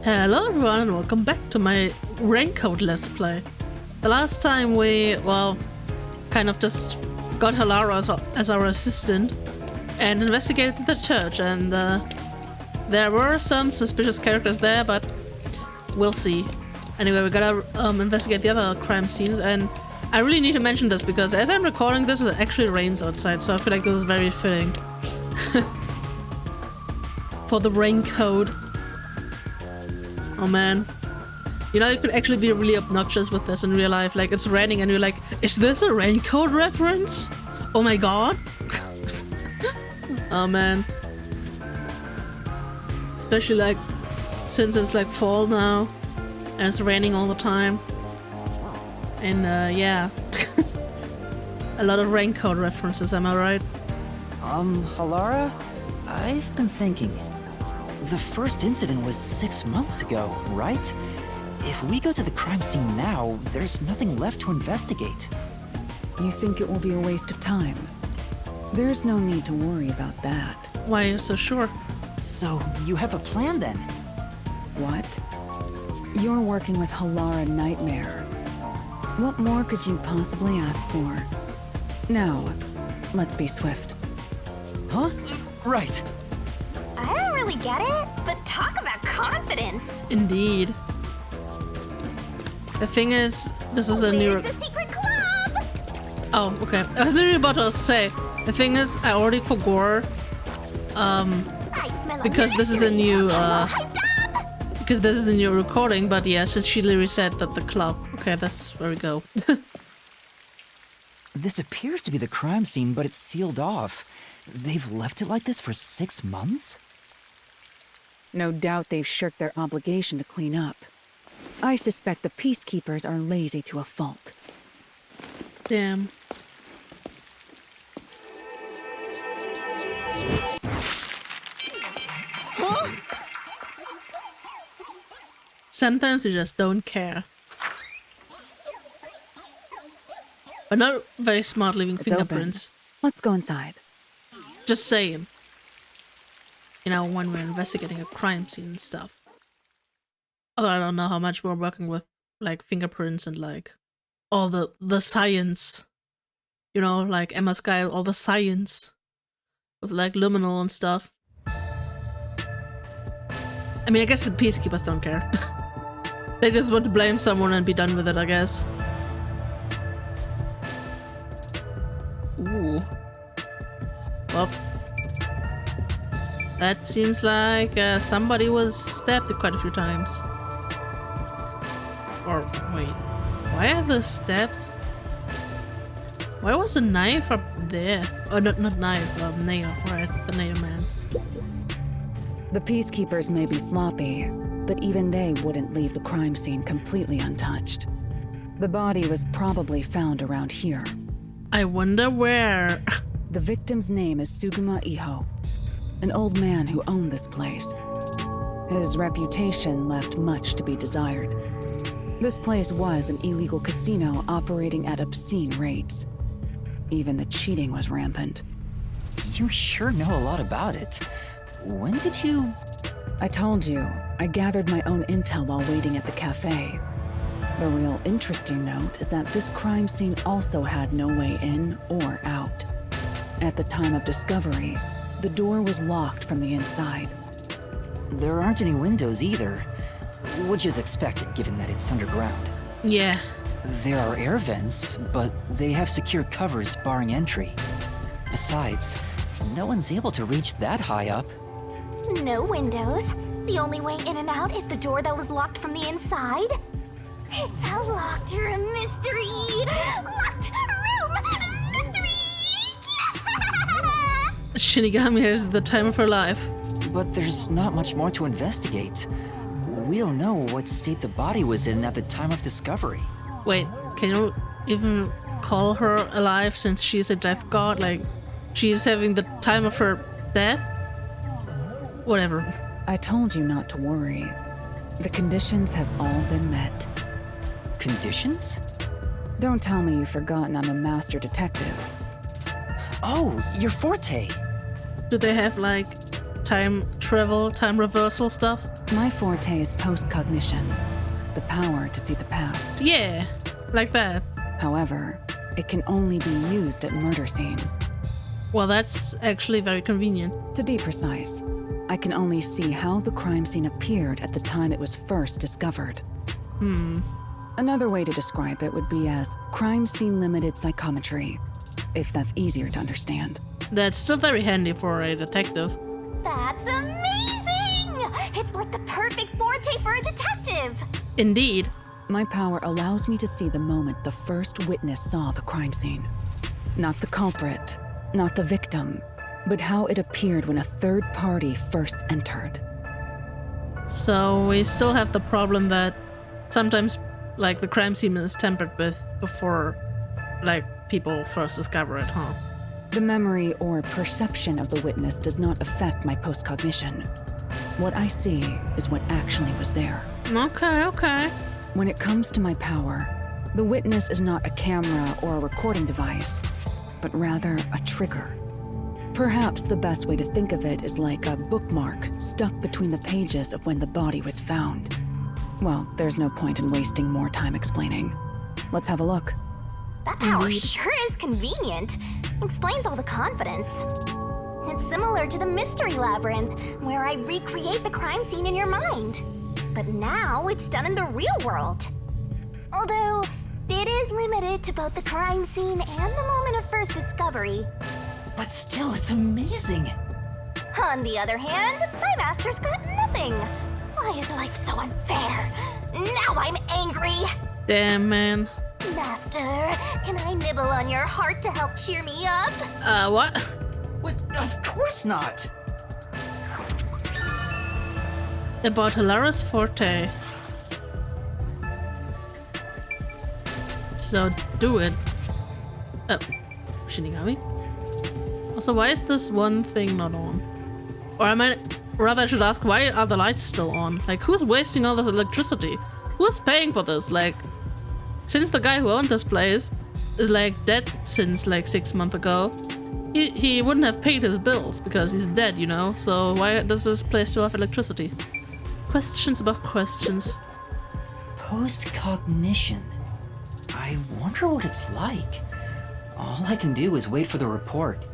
Hello everyone and welcome back to my Raincode Let's Play. The last time we, kind of just got Halara as our assistant and investigated the church, and there were some suspicious characters there, but we'll see. Anyway, we gotta investigate the other crime scenes, and I really need to mention this because as I'm recording this, it actually rains outside, so I feel like this is very fitting for the Raincode. Oh man. You know, you could actually be really obnoxious with this in real life. Like, it's raining and you're like, is this a Raincode reference? Oh my god. Oh man. Especially like, since it's like fall now and it's raining all the time. And yeah. A lot of Raincode references, am I right? Halara? I've been thinking. The first incident was 6 months ago, right? If we go to the crime scene now, there's nothing left to investigate. You think it will be a waste of time? There's no need to worry about that. Why are you so sure? So, you have a plan then? What? You're working with Halara Nightmare. What more could you possibly ask for? Now, let's be swift. Huh? Right. I don't really get it, but talk about confidence. Indeed. The thing is, this is a new... Where's the secret club? Oh, okay. I was literally about to say, the thing is, I already forgot, I smell because this is a mystery. new, I'm all hyped up. because this is a new recording, but yeah, so she literally said that the club. Okay, that's where we go. This appears to be the crime scene, but it's sealed off. They've left it like this for 6 months? No doubt they've shirked their obligation to clean up. I suspect the peacekeepers are lazy to a fault. Damn. Huh? Sometimes you just don't care. But not very smart leaving It's fingerprints. open. Let's go inside. Just saying. You know, when we're investigating a crime scene and stuff. Although I don't know how much we're working with, like, fingerprints and, like, all the science. You know, like Emma Sky, all the science. With, like, luminol and stuff. I mean, I guess the peacekeepers don't care. They just want to blame someone and be done with it, I guess. Ooh. Well, that seems like somebody was stabbed quite a few times. Or, wait, why are the stabs? Why was the knife up there? Oh, not knife, nail, right, the nail man. The peacekeepers may be sloppy, but even they wouldn't leave the crime scene completely untouched. The body was probably found around here. I wonder where. The victim's name is Sugima Iho, an old man who owned this place. His reputation left much to be desired. This place was an illegal casino operating at obscene rates. Even the cheating was rampant. You sure know a lot about it. When did you... I told you, I gathered my own intel while waiting at the cafe. The real interesting note is that this crime scene also had no way in or out. At the time of discovery, the door was locked from the inside. There aren't any windows either, which is expected given that it's underground. Yeah. There are air vents, but they have secure covers barring entry. Besides, no one's able to reach that high up. No windows. The only way in and out is the door that was locked from the inside. It's a locked room mystery. Locked room mystery. Shinigami has the time of her life. But there's not much more to investigate. We don't know what state the body was in at the time of discovery. Wait, can you even call her alive since she's a death god? Like, she's having the time of her death? Whatever. I told you not to worry. The conditions have all been met. Conditions? Don't tell me you've forgotten I'm a master detective. Oh, your forte! Do they have, like, time travel, time reversal stuff? My forte is post-cognition, the power to see the past. Yeah, like that. However, it can only be used at murder scenes. Well, that's actually very convenient. To be precise, I can only see how the crime scene appeared at the time it was first discovered. Another way to describe it would be as crime scene limited psychometry, if that's easier to understand. That's still very handy for a detective. That's amazing! It's like the perfect forte for a detective! Indeed. My power allows me to see the moment the first witness saw the crime scene. Not the culprit, not the victim, but how it appeared when a third party first entered. So we still have the problem that sometimes, like, the crime scene is tampered with before, like, people first discover it, huh? The memory or perception of the witness does not affect my post-cognition. What I see is what actually was there. Okay. When it comes to my power, the witness is not a camera or a recording device, but rather a trigger. Perhaps the best way to think of it is like a bookmark stuck between the pages of when the body was found. Well, there's no point in wasting more time explaining. Let's have a look. That power Indeed. sure is convenient. Explains all the confidence. It's similar to the mystery labyrinth, where I recreate the crime scene in your mind. But now it's done in the real world. Although, it is limited to both the crime scene and the moment of first discovery. But still, it's amazing. On the other hand, my master's got nothing. Why is life so unfair? Now I'm angry! Damn, man. Master, can I nibble on your heart to help cheer me up? What? What? Of course not. About Hilara's forte. So do it. Oh, Shinigami? Also, why is this one thing not on? Or I should ask, why are the lights still on? Like, who's wasting all this electricity? Who's paying for this? Like, since the guy who owned this place is like dead since like 6 months ago, he wouldn't have paid his bills because he's dead, you know? So why does this place still have electricity? Questions about questions. Post-cognition. I wonder what it's like. All I can do is wait for the report.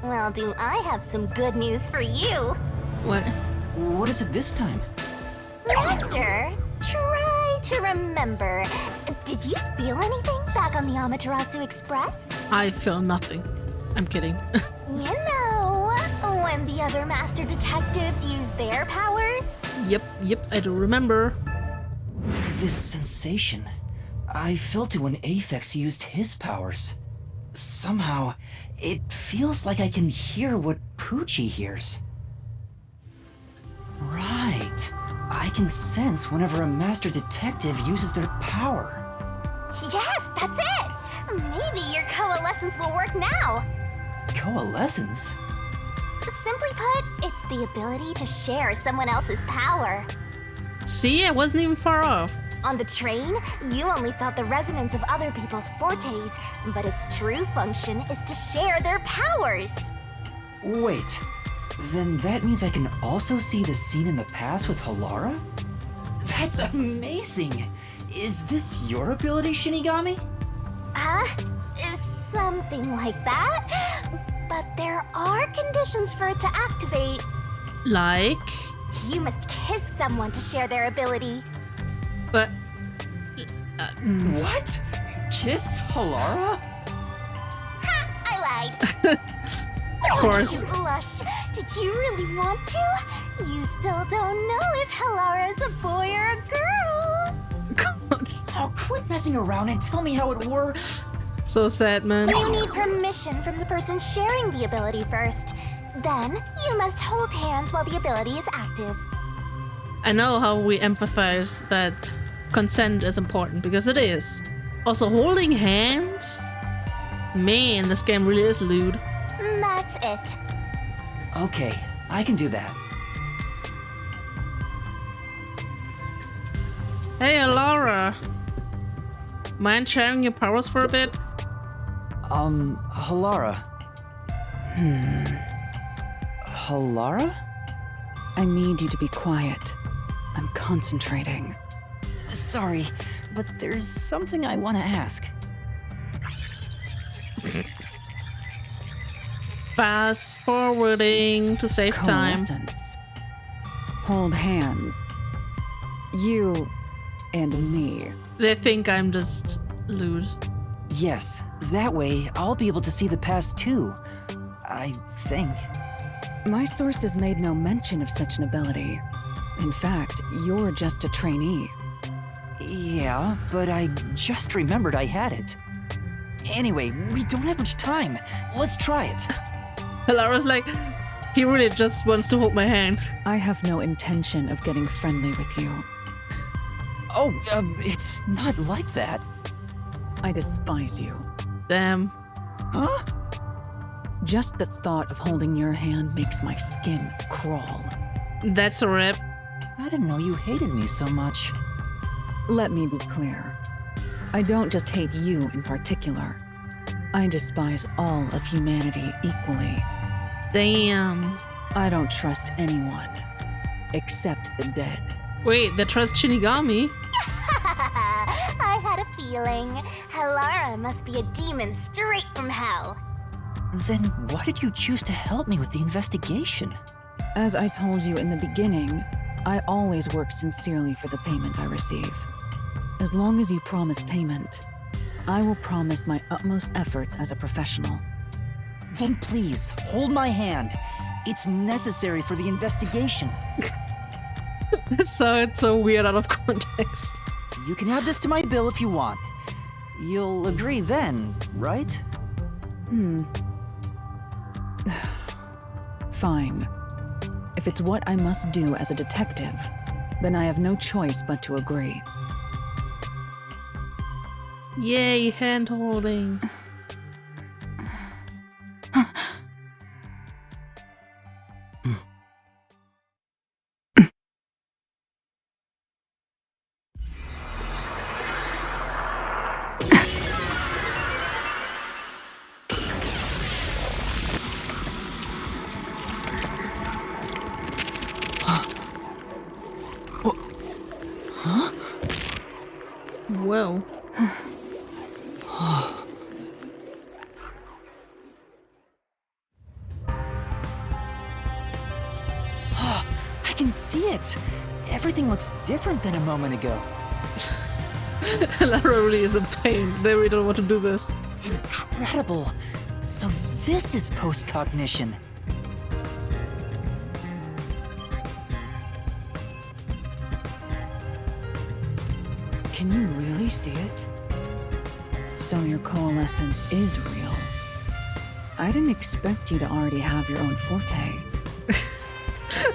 Well, do I have some good news for you. What? What is it this time? Master, try to remember. Did you feel anything back on the Amaterasu Express? I feel nothing. I'm kidding. You know, when the other master detectives used their powers? Yep, I do remember. This sensation. I felt it when Aphex used his powers. Somehow, it feels like I can hear what Poochie hears. Right. I can sense whenever a master detective uses their power. Yes, that's it! Maybe your coalescence will work now. Coalescence? Simply put, it's the ability to share someone else's power. See, I wasn't even far off. On the train, you only felt the resonance of other people's fortes, but its true function is to share their powers. Wait, then that means I can also see the scene in the past with Hilara? That's amazing! Is this your ability, Shinigami? Something like that. But there are conditions for it to activate. Like? You must kiss someone to share their ability. But... What? Kiss Hilara? Ha! I lied. Of course. Did you blush? Did you really want to? You still don't know if Hilara is a boy or a girl. Oh, quit messing around and tell me how it works. So sad, man. You need permission from the person sharing the ability first. Then, you must hold hands while the ability is active. I know how we empathize that consent is important, because it is. Also, holding hands? Man, this game really is lewd. That's it. Okay, I can do that. Hey, Laura. Mind sharing your powers for a bit? Hilara. Hilara? I need you to be quiet. concentrating. Sorry, but there's something I want to ask. Fast forwarding to save time. Coalescence. Hold hands. You and me. They think I'm just lewd. Yes, that way I'll be able to see the past too. I think. My sources made no mention of such an ability. In fact, you're just a trainee. Yeah, but I just remembered I had it. Anyway, we don't have much time. Let's try it. Lara's like, he really just wants to hold my hand. I have no intention of getting friendly with you. Oh, it's not like that. I despise you. Damn. Huh? Just the thought of holding your hand makes my skin crawl. That's a rip. I didn't know you hated me so much. Let me be clear. I don't just hate you in particular. I despise all of humanity equally. Damn. I don't trust anyone, except the dead. Wait, they trust Shinigami? I had a feeling. Halara must be a demon straight from hell. Then why did you choose to help me with the investigation? As I told you in the beginning, I always work sincerely for the payment I receive. As long as you promise payment, I will promise my utmost efforts as a professional. Then please, hold my hand. It's necessary for the investigation. So it's so weird out of context. You can add this to my bill if you want. You'll agree then, right? Fine. If it's what I must do as a detective, then I have no choice but to agree. Yay, hand holding. Whoa. I can see it. Everything looks different than a moment ago. Lara really is a pain. They really don't want to do this. Incredible. So this is post-cognition. Can you really see it? So your coalescence is real. I didn't expect you to already have your own forte.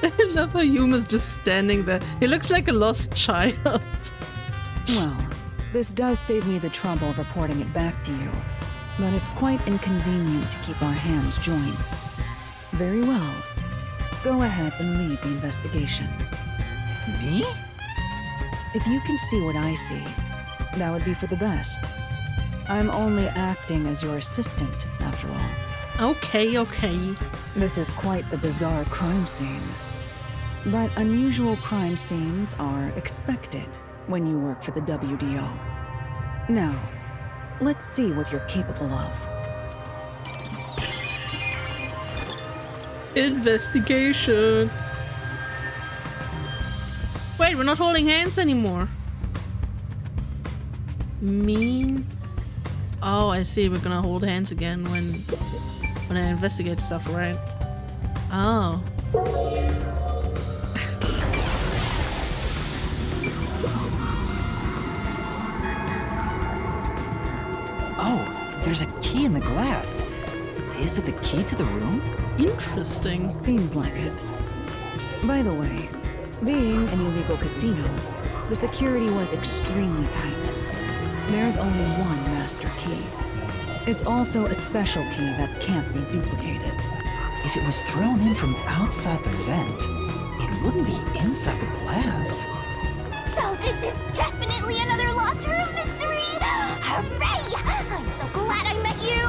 I love how Yuma's just standing there. He looks like a lost child. Well, this does save me the trouble of reporting it back to you, but it's quite inconvenient to keep our hands joined. Very well. Go ahead and lead the investigation. Me? If you can see what I see, that would be for the best. I'm only acting as your assistant, after all. Okay. This is quite the bizarre crime scene. But unusual crime scenes are expected when you work for the WDO. Now, let's see what you're capable of. Investigation. Wait, we're not holding hands anymore. Mean? Oh, I see. We're gonna hold hands again when I investigate stuff, right? Oh. Oh, there's a key in the glass. Is it the key to the room? Interesting. Seems like it. By the way, being an illegal casino, the security was extremely tight. There's only one master key. It's also a special key that can't be duplicated. If it was thrown in from outside the vent, it wouldn't be inside the glass. So this is definitely another locked room mystery! Hooray! I'm so glad I met you!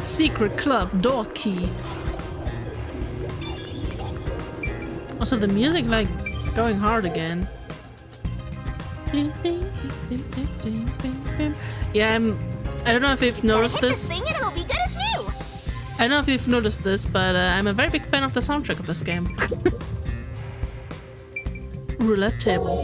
Secret club door key. Also, the music, like, going hard again. Yeah, I don't know if you've noticed this. Thing and it'll be good as new. I don't know if you've noticed this, but I'm a very big fan of the soundtrack of this game. Roulette table.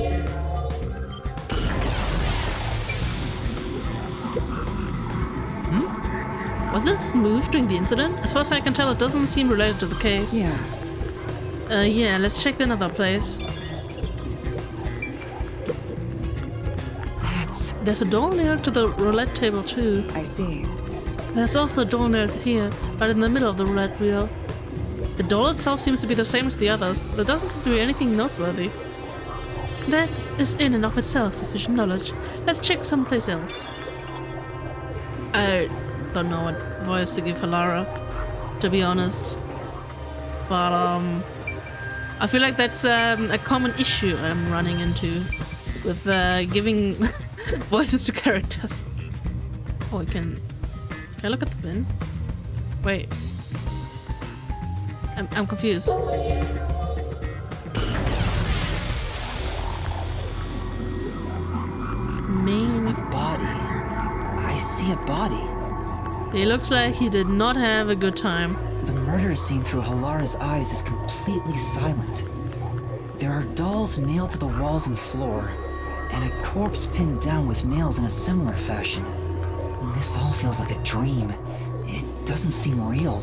Was this moved during the incident? As far as I can tell, it doesn't seem related to the case. Yeah. Yeah, let's check another place. There's a door nailed to the roulette table too. I see. There's also a door nailed here, right in the middle of the roulette wheel. The door itself seems to be the same as the others. There doesn't seem to be anything noteworthy. That is in and of itself sufficient knowledge. Let's check someplace else. I don't know what voice to give Halara, to be honest. But I feel like that's a common issue I'm running into with giving voices to characters. Oh, can I look at the bin? Wait. I'm confused. A body. I see a body. He looks like he did not have a good time. The murder scene through Halara's eyes is completely silent. There are dolls nailed to the walls and floor, and a corpse pinned down with nails in a similar fashion. This all feels like a dream. It doesn't seem real.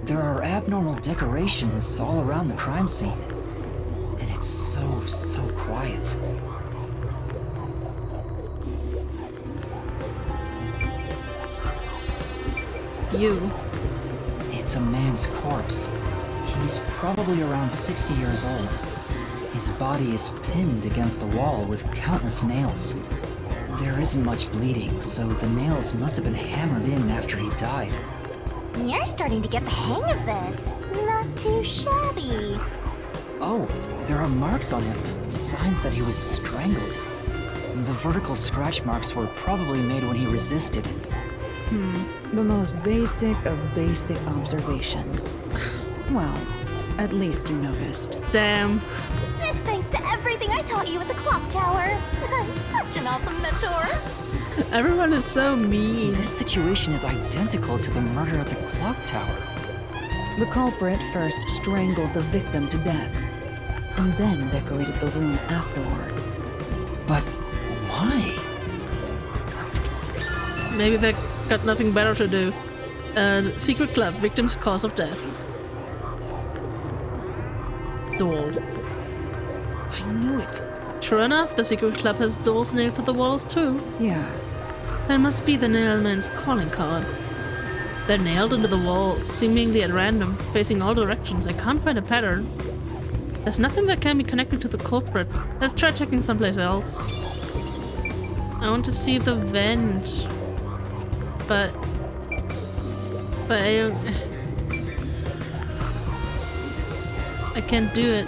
There are abnormal decorations all around the crime scene. And it's so quiet. You. It's a man's corpse. He's probably around 60 years old. His body is pinned against the wall with countless nails. There isn't much bleeding, so the nails must have been hammered in after he died. You're starting to get the hang of this. Not too shabby. Oh, there are marks on him, signs that he was strangled. The vertical scratch marks were probably made when he resisted. The most basic of basic observations. Well, at least you noticed. Damn. That's thanks to everything I taught you at the clock tower. Such an awesome mentor. Everyone is so mean. This situation is identical to the murder at the clock tower. The culprit first strangled the victim to death, and then decorated the room afterward. But why? Maybe they got nothing better to do. Secret club, victim's cause of death. Doll. I knew it. Sure enough, the secret club has dolls nailed to the walls too. Yeah. That must be the nailman's calling card. They're nailed into the wall, seemingly at random, facing all directions. I can't find a pattern. There's nothing that can be connected to the culprit. Let's try checking someplace else. I want to see the vent. But I can't do it.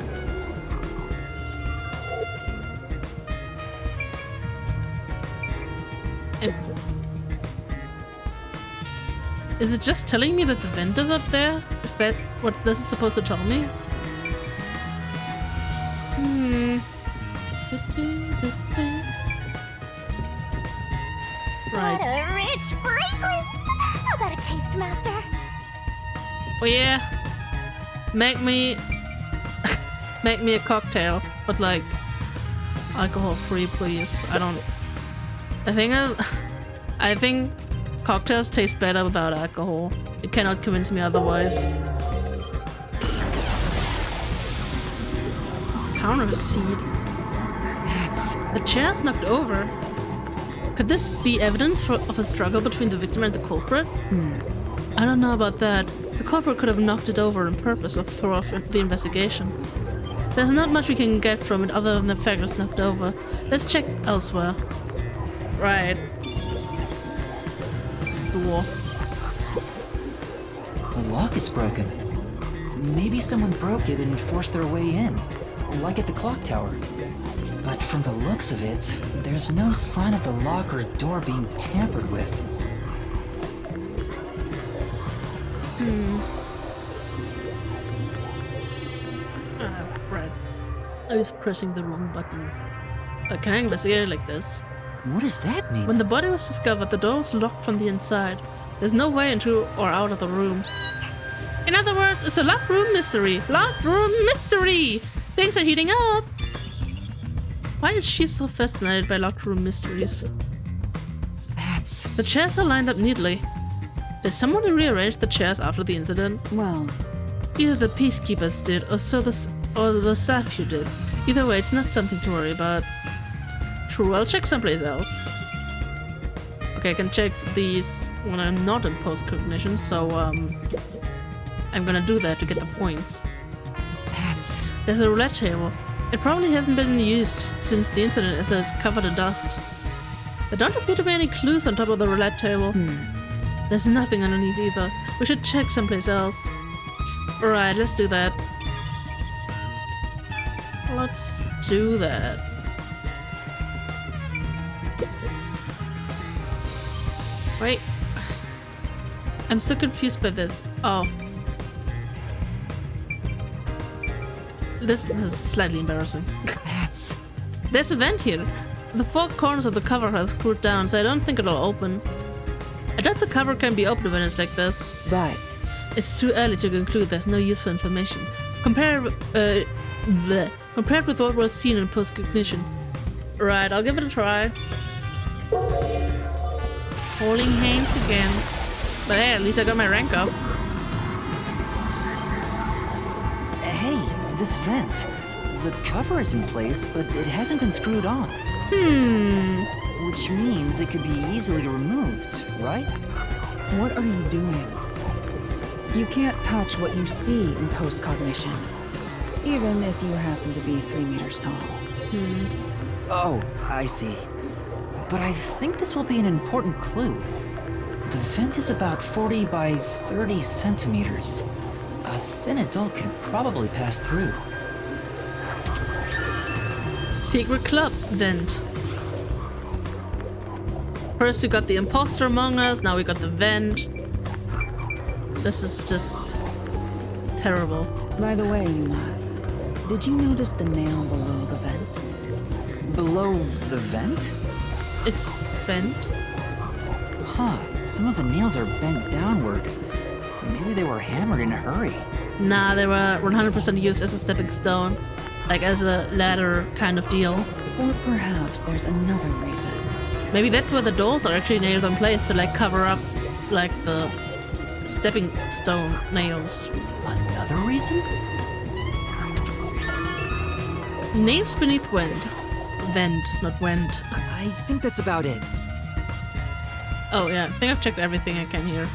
Is it just telling me that the vent is up there? Is that what this is supposed to tell me? Right. What a rich fragrance! How about a taste, master? Oh yeah. Make me a cocktail, but like alcohol free, please. I think cocktails taste better without alcohol. You cannot convince me otherwise. Counter seat. The chair's knocked over. Could this be evidence of a struggle between the victim and the culprit? I don't know about that. The culprit could have knocked it over on purpose or throw off the investigation. There's not much we can get from it other than the fact it's knocked over. Let's check elsewhere. Right. Door. The lock is broken. Maybe someone broke it and forced their way in, like at the clock tower. But from the looks of it, there's no sign of the lock or door being tampered with. Right. I was pressing the wrong button. Can I investigate it like this? What does that mean? When the body was discovered, the door was locked from the inside. There's no way into or out of the room. In other words, it's a locked room mystery. Locked room mystery! Things are heating up! Why is she so fascinated by locked room mysteries? That's... The chairs are lined up neatly. Did someone rearrange the chairs after the incident? Well, Either the peacekeepers did, or the staff here did. Either way, it's not something to worry about. True, I'll check someplace else. Okay, I can check these when I'm not in post-cognition, so I'm gonna do that to get the points. That's... There's a roulette table. It probably hasn't been used since the incident as it's covered in dust. There don't appear to be any clues on top of the roulette table. There's nothing underneath either. We should check someplace else. Alright, let's do that. Let's do that. Wait. I'm so confused by this. Oh. This is slightly embarrassing. That's... There's a vent here. The four corners of the cover are screwed down, so I don't think it'll open. I doubt the cover can be opened when it's like this. right. It's too early to conclude there's no useful information. Compared with what was seen in post-cognition. Right, I'll give it a try. Holding hands again. But hey, at least I got my rank up. Hey, this vent. The cover is in place, but it hasn't been screwed on. Which means it could be easily removed, right? What are you doing? You can't touch what you see in post-cognition, even if you happen to be 3 meters tall. Oh, I see. But I think this will be an important clue. The vent is about 40 by 30 centimeters. A thin adult can probably pass through. Secret club vent. First we got the imposter among us, now we got the vent. This is just terrible. By the way, Yuma, did you notice the nail below the vent? Below the vent? It's bent. Huh, some of the nails are bent downward. Maybe they were hammered in a hurry. Nah, they were 100% used as a stepping stone. Like as a ladder kind of deal. Or perhaps there's another reason. Maybe that's where the doors are actually nailed in place to like cover up like the stepping stone nails. Another reason? Names beneath vent. Vent, not went. I think that's about it. Oh yeah, I think I've checked everything I can here.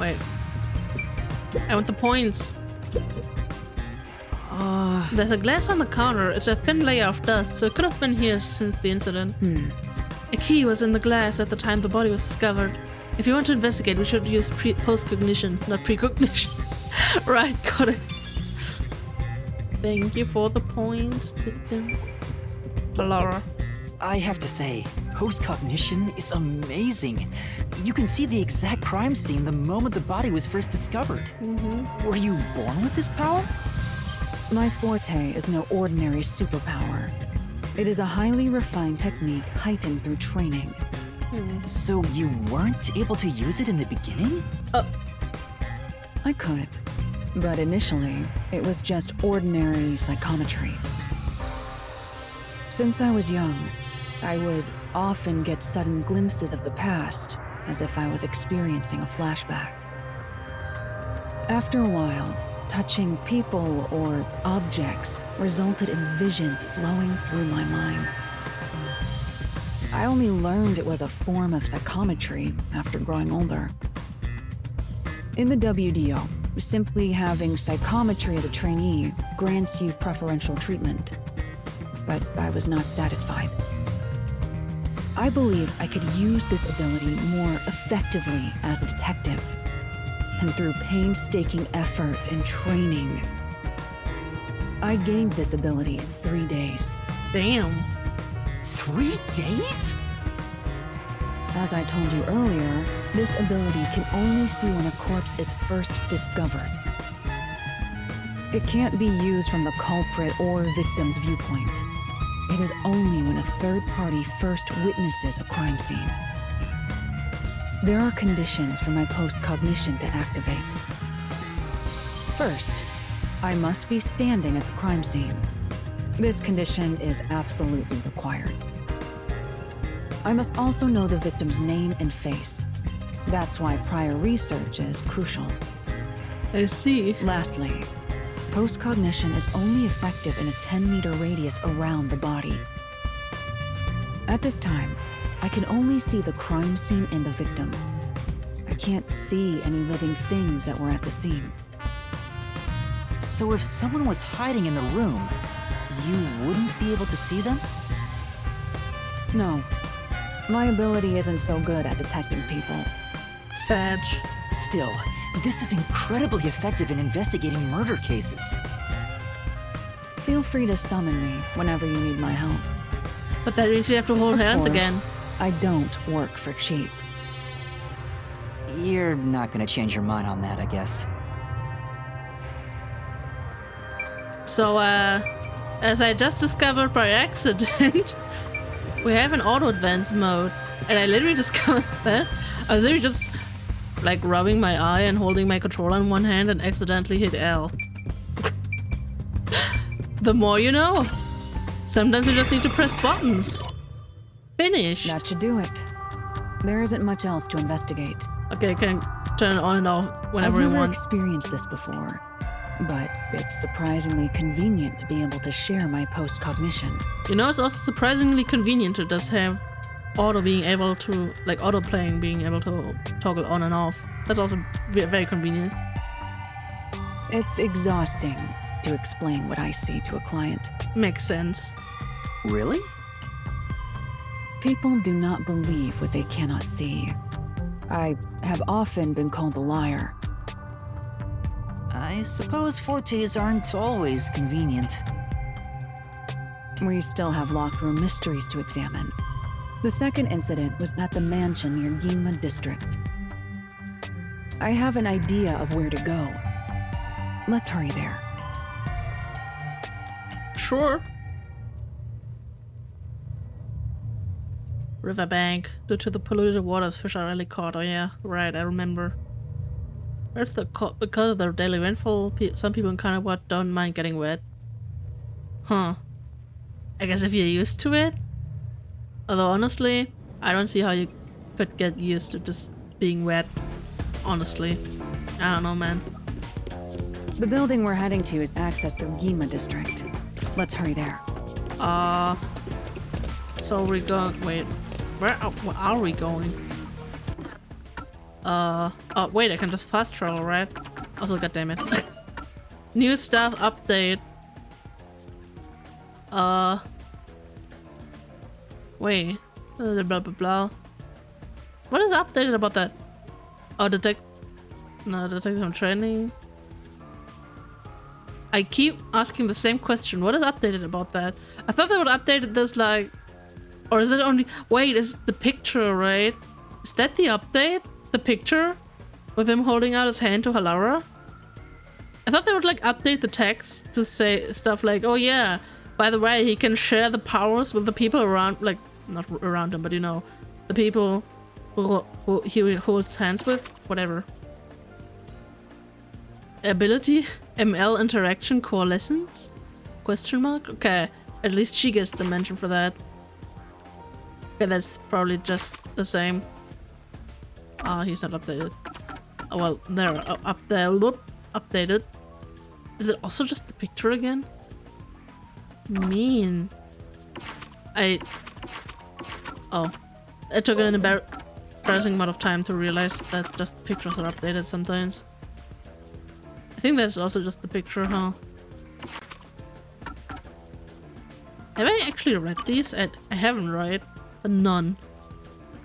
Wait. I want the points. There's a glass on the counter. It's a thin layer of dust, so it could have been here since the incident. A key was in the glass at the time the body was discovered. If you want to investigate, we should use post-cognition, not precognition. Right, got it. Thank you for the points, victim. Laura. I have to say, post-cognition is amazing. You can see the exact crime scene the moment the body was first discovered. Were you born with this power? My forte is no ordinary superpower. It is a highly refined technique heightened through training. So you weren't able to use it in the beginning? I could, but initially, it was just ordinary psychometry. Since I was young, I would often get sudden glimpses of the past, as if I was experiencing a flashback. After a while, touching people or objects resulted in visions flowing through my mind. I only learned it was a form of psychometry after growing older. In the WDO, simply having psychometry as a trainee grants you preferential treatment. But I was not satisfied. I believed I could use this ability more effectively as a detective. And through painstaking effort and training, I gained this ability in 3 days. Damn. 3 days? As I told you earlier, this ability can only see when a corpse is first discovered. It can't be used from the culprit or victim's viewpoint. It is only when a third party first witnesses a crime scene. There are conditions for my post-cognition to activate. First, I must be standing at the crime scene. This condition is absolutely required. I must also know the victim's name and face. That's why prior research is crucial. I see. Lastly, post-cognition is only effective in a 10-meter radius around the body. At this time, I can only see the crime scene and the victim. I can't see any living things that were at the scene. So if someone was hiding in the room, you wouldn't be able to see them? No. My ability isn't so good at detecting people. Sag. Still, this is incredibly effective in investigating murder cases. Feel free to summon me whenever you need my help. But that means you have to hold hands again. I don't work for cheap. You're not gonna change your mind on that, I guess. So, as I just discovered by accident, we have an auto-advance mode. And I literally discovered that. I was literally just, like, rubbing my eye and holding my controller in one hand and accidentally hit L. The more you know. Sometimes you just need to press buttons. Finished. That should do it. There isn't much else to investigate. Okay, I can turn it on and off whenever I've you never want. experienced this before, but it's surprisingly convenient to be able to share my post-cognition. You know, it's also surprisingly convenient to just have auto being able to, like auto playing being able to toggle on and off. That's also very convenient. It's exhausting to explain what I see to a client. Makes sense. Really? People do not believe what they cannot see. I have often been called a liar. I suppose fortes aren't always convenient. We still have locked room mysteries to examine. The second incident was at the mansion near Yuma district. I have an idea of where to go. Let's hurry there. Sure. Riverbank. Due to the polluted waters, fish are rarely caught. Oh yeah, right, I remember. Where's the because of their daily rainfall, some people in Kanawa don't mind getting wet. Huh. I guess if you're used to it. Although honestly, I don't see how you could get used to just being wet. Honestly. I don't know, man. The building we're heading to is accessed through Yuma district. Let's hurry there. So we're going. Wait, where are we going? Oh wait, I can just fast travel, right? Also, goddammit. New stuff update. Wait. Blah blah blah. What is updated about that? Oh, detective training. I keep asking the same question. What is updated about that? I thought they would update this like... Or is it only... Wait, is the picture, right? Is that the update? The picture? With him holding out his hand to Halara? I thought they would like update the text to say stuff like, oh yeah, by the way, he can share the powers with the people around, like, not around him, but you know, the people who he holds hands with, whatever. Ability? ML interaction coalescence? Question mark? Okay, at least she gets the mention for that. Okay, that's probably just the same. He's not updated. Oh well, there, up there, whoop, updated. Is it also just the picture again? Mean. It took an embarrassing amount of time to realize that just the pictures are updated sometimes. I think that's also just the picture, huh? Have I actually read these? I haven't, right? The Nun.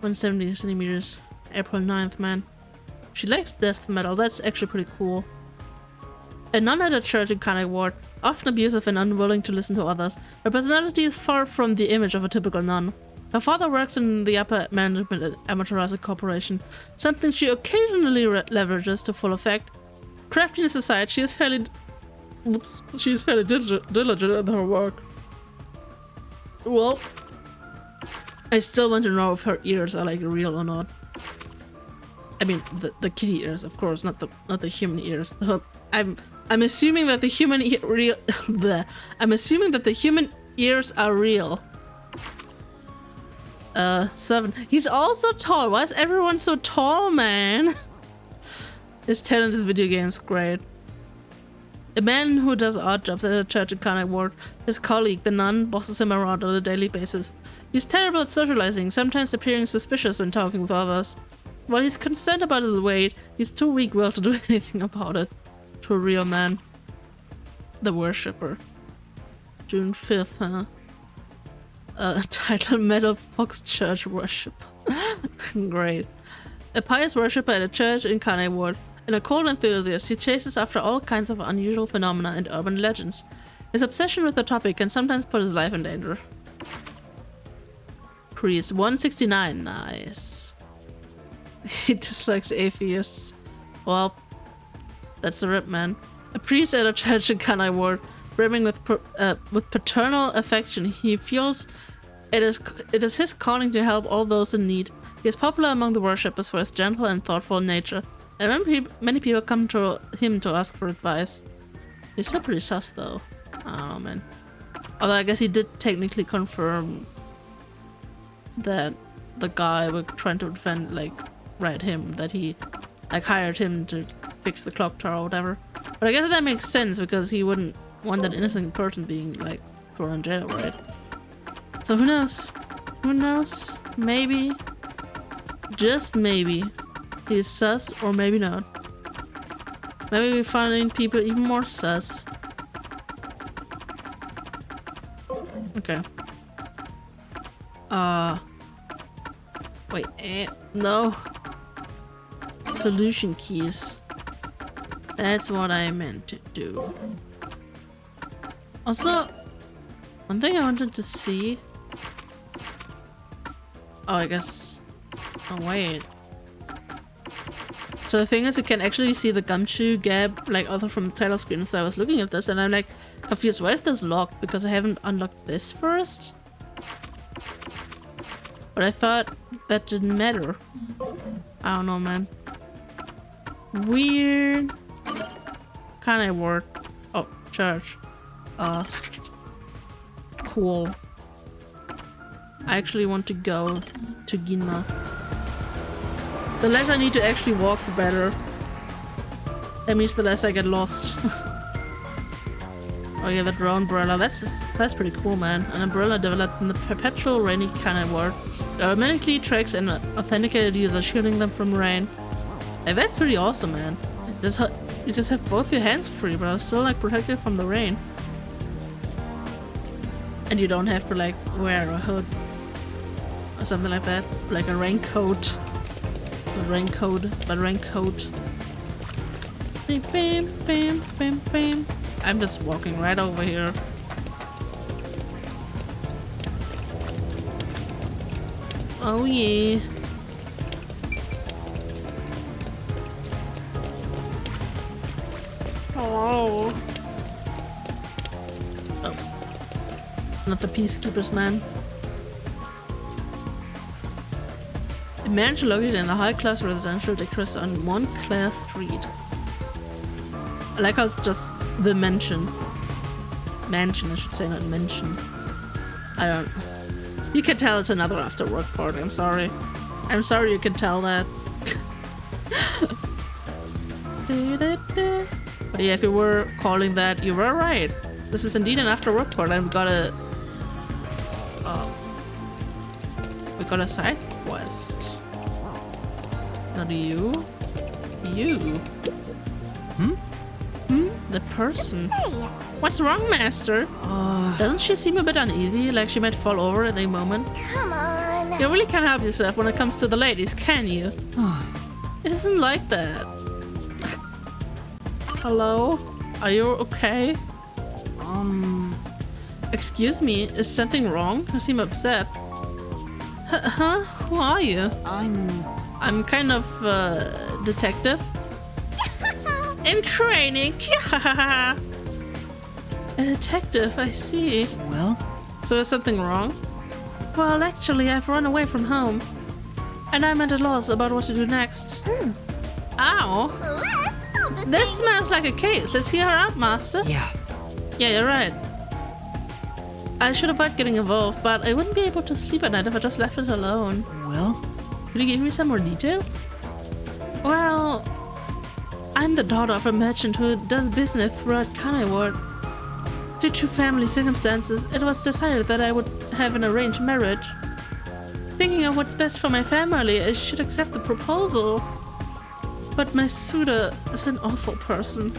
170 centimeters. April 9th, man. She likes death metal. That's actually pretty cool. A nun at a church in Kanai Ward, often abusive and unwilling to listen to others. Her personality is far from the image of a typical nun. Her father works in the upper management at Amaterasu Corporation, something she occasionally leverages to full effect. Craftiness aside, she is fairly Oops, she's fairly diligent in her work. Well, I still want to know if her ears are like real or not. I mean, the kitty ears, of course, not the human ears. I'm assuming that the human I'm assuming that the human ears are real. 7. He's also tall. Why is everyone so tall, man? His talent is video games. Great. A man who does odd jobs at a church in Kanai Ward. His colleague, the nun, bosses him around on a daily basis. He's terrible at socializing, sometimes appearing suspicious when talking with others. While he's concerned about his weight, he's too weak-willed to do anything about it. To a real man. The Worshipper. June 5th, huh? Title Metal Fox Church Worship. Great. A pious worshipper at a church in Kanai Ward. An occult enthusiast, he chases after all kinds of unusual phenomena and urban legends. His obsession with the topic can sometimes put his life in danger. Priest 169, nice. He dislikes atheists. Well, that's the rip, man. A priest at a church in Kanai Ward, brimming with paternal affection, he feels it is his calling to help all those in need. He is popular among the worshippers for his gentle and thoughtful nature, and many people come to him to ask for advice. He's still pretty sus, though. I don't know, man. Although I guess he did technically confirm that the guy we're trying to defend, like, him, that he, like, hired him to fix the clock tower or whatever. But I guess that makes sense, because he wouldn't want that innocent person being, like, thrown in jail, right? So who knows? Who knows? Maybe. Just maybe. He's sus, or maybe not. Maybe we're finding people even more sus. Okay. Wait, no. Solution keys. That's what I meant to do. Also, one thing I wanted to see. Oh, I guess. Oh, wait. So the thing is, you can actually see the gumshoe gap, like, also from the title screen. So I was looking at this and I'm like confused. Why is this locked? Because I haven't unlocked this first. But I thought that didn't matter. I don't know, man. Weird. Can I work? Oh, church. Cool. I actually want to go to Ginma. The less I need to actually walk, the better. That means the less I get lost. Oh yeah, the drone umbrella. That's pretty cool, man. An umbrella developed in the perpetual rainy Kanai Ward. Automatically tracks an authenticated user, shielding them from rain. Hey, that's pretty awesome, man. You just have both your hands free, but are still like protected from the rain. And you don't have to like wear a hood or something like that, like a raincoat. Raincode. Bam, bam, bam, bam. I'm just walking right over here. Oh yeah. Hello. Oh. Not the peacekeepers, man. A mansion located in the high-class residential district on Montclair Street. I like how it's just the mansion. Mansion, I should say, not mention. I don't... You can tell it's another after-work party, I'm sorry. I'm sorry you can tell that. But yeah, if you were calling that, you were right. This is indeed an after-work party, and we got a side quest. Not you. The person. What's wrong, Master? Doesn't she seem a bit uneasy, like she might fall over at any moment? Come on. You really can't help yourself when it comes to the ladies, can you? It isn't like that. Hello? Are you okay? Excuse me, is something wrong? You seem upset. Huh? Who are you? I'm kind of detective. In training. A detective, I see. Well? So is something wrong? Well, actually, I've run away from home. And I'm at a loss about what to do next. Ow! Let's solve This smells like a case. Let's hear her out, Master. Yeah. Yeah, you're right. I should avoid getting involved, but I wouldn't be able to sleep at night if I just left it alone. Well? Could you give me some more details? Well, I'm the daughter of a merchant who does business throughout Kanai World. Due to family circumstances, it was decided that I would have an arranged marriage. Thinking of what's best for my family, I should accept the proposal. But my suitor is an awful person.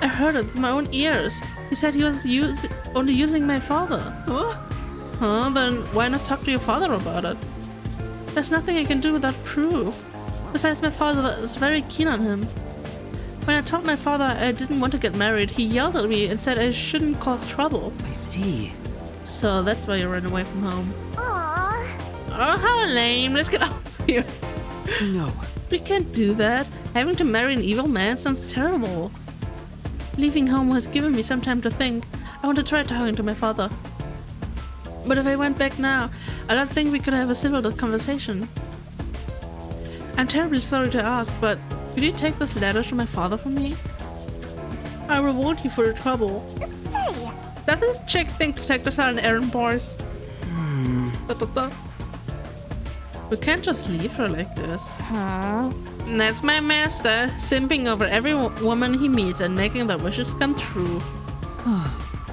I heard it with my own ears. He said he was only using my father. Huh? Then why not talk to your father about it? There's nothing I can do without proof. Besides, my father is very keen on him. When I told my father I didn't want to get married, he yelled at me and said I shouldn't cause trouble. I see. So that's why you ran away from home. Aww. Oh, how lame. Let's get out of here. No. We can't do that. Having to marry an evil man sounds terrible. Leaving home has given me some time to think. I want to try talking to my father. But if I went back now, I don't think we could have a civil conversation. I'm terribly sorry to ask, but could you take this letter to my father for me? I reward you for your trouble. Say. Does this chick think detectives are an errand boys? We can't just leave her like this. That's my master, simping over every woman he meets and making their wishes come true.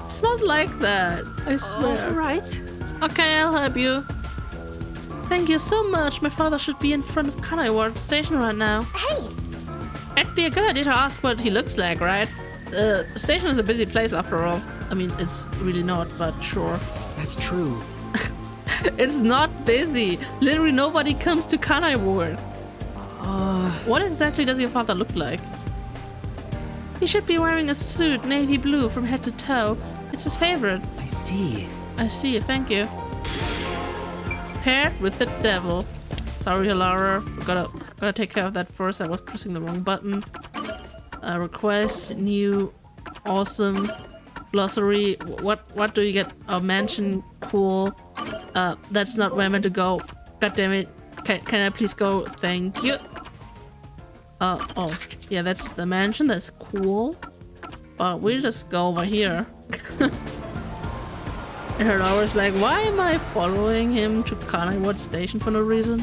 It's not like that, I swear. Alright. Okay, I'll help you. Thank you so much. My father should be in front of Kanai Ward Station right now. Hey. It'd be a good idea to ask what he looks like, right? The station is a busy place after all. I mean, it's really not, but sure. That's true. It's not busy. Literally nobody comes to Kanai Ward. What exactly does your father look like? He should be wearing a suit, navy blue from head to toe. It's his favorite. I see. I see, thank you. Paired with the devil. Sorry, Laura. Gotta take care of that first. I was pressing the wrong button. Request new awesome glossary. What do you get? A mansion, cool. That's not where I meant to go. God damn it. Can I please go? Thank you. Oh, yeah, that's the mansion. That's cool. But we'll just go over here. And her Laura's like, why am I following him to Kanai Ward Station for no reason?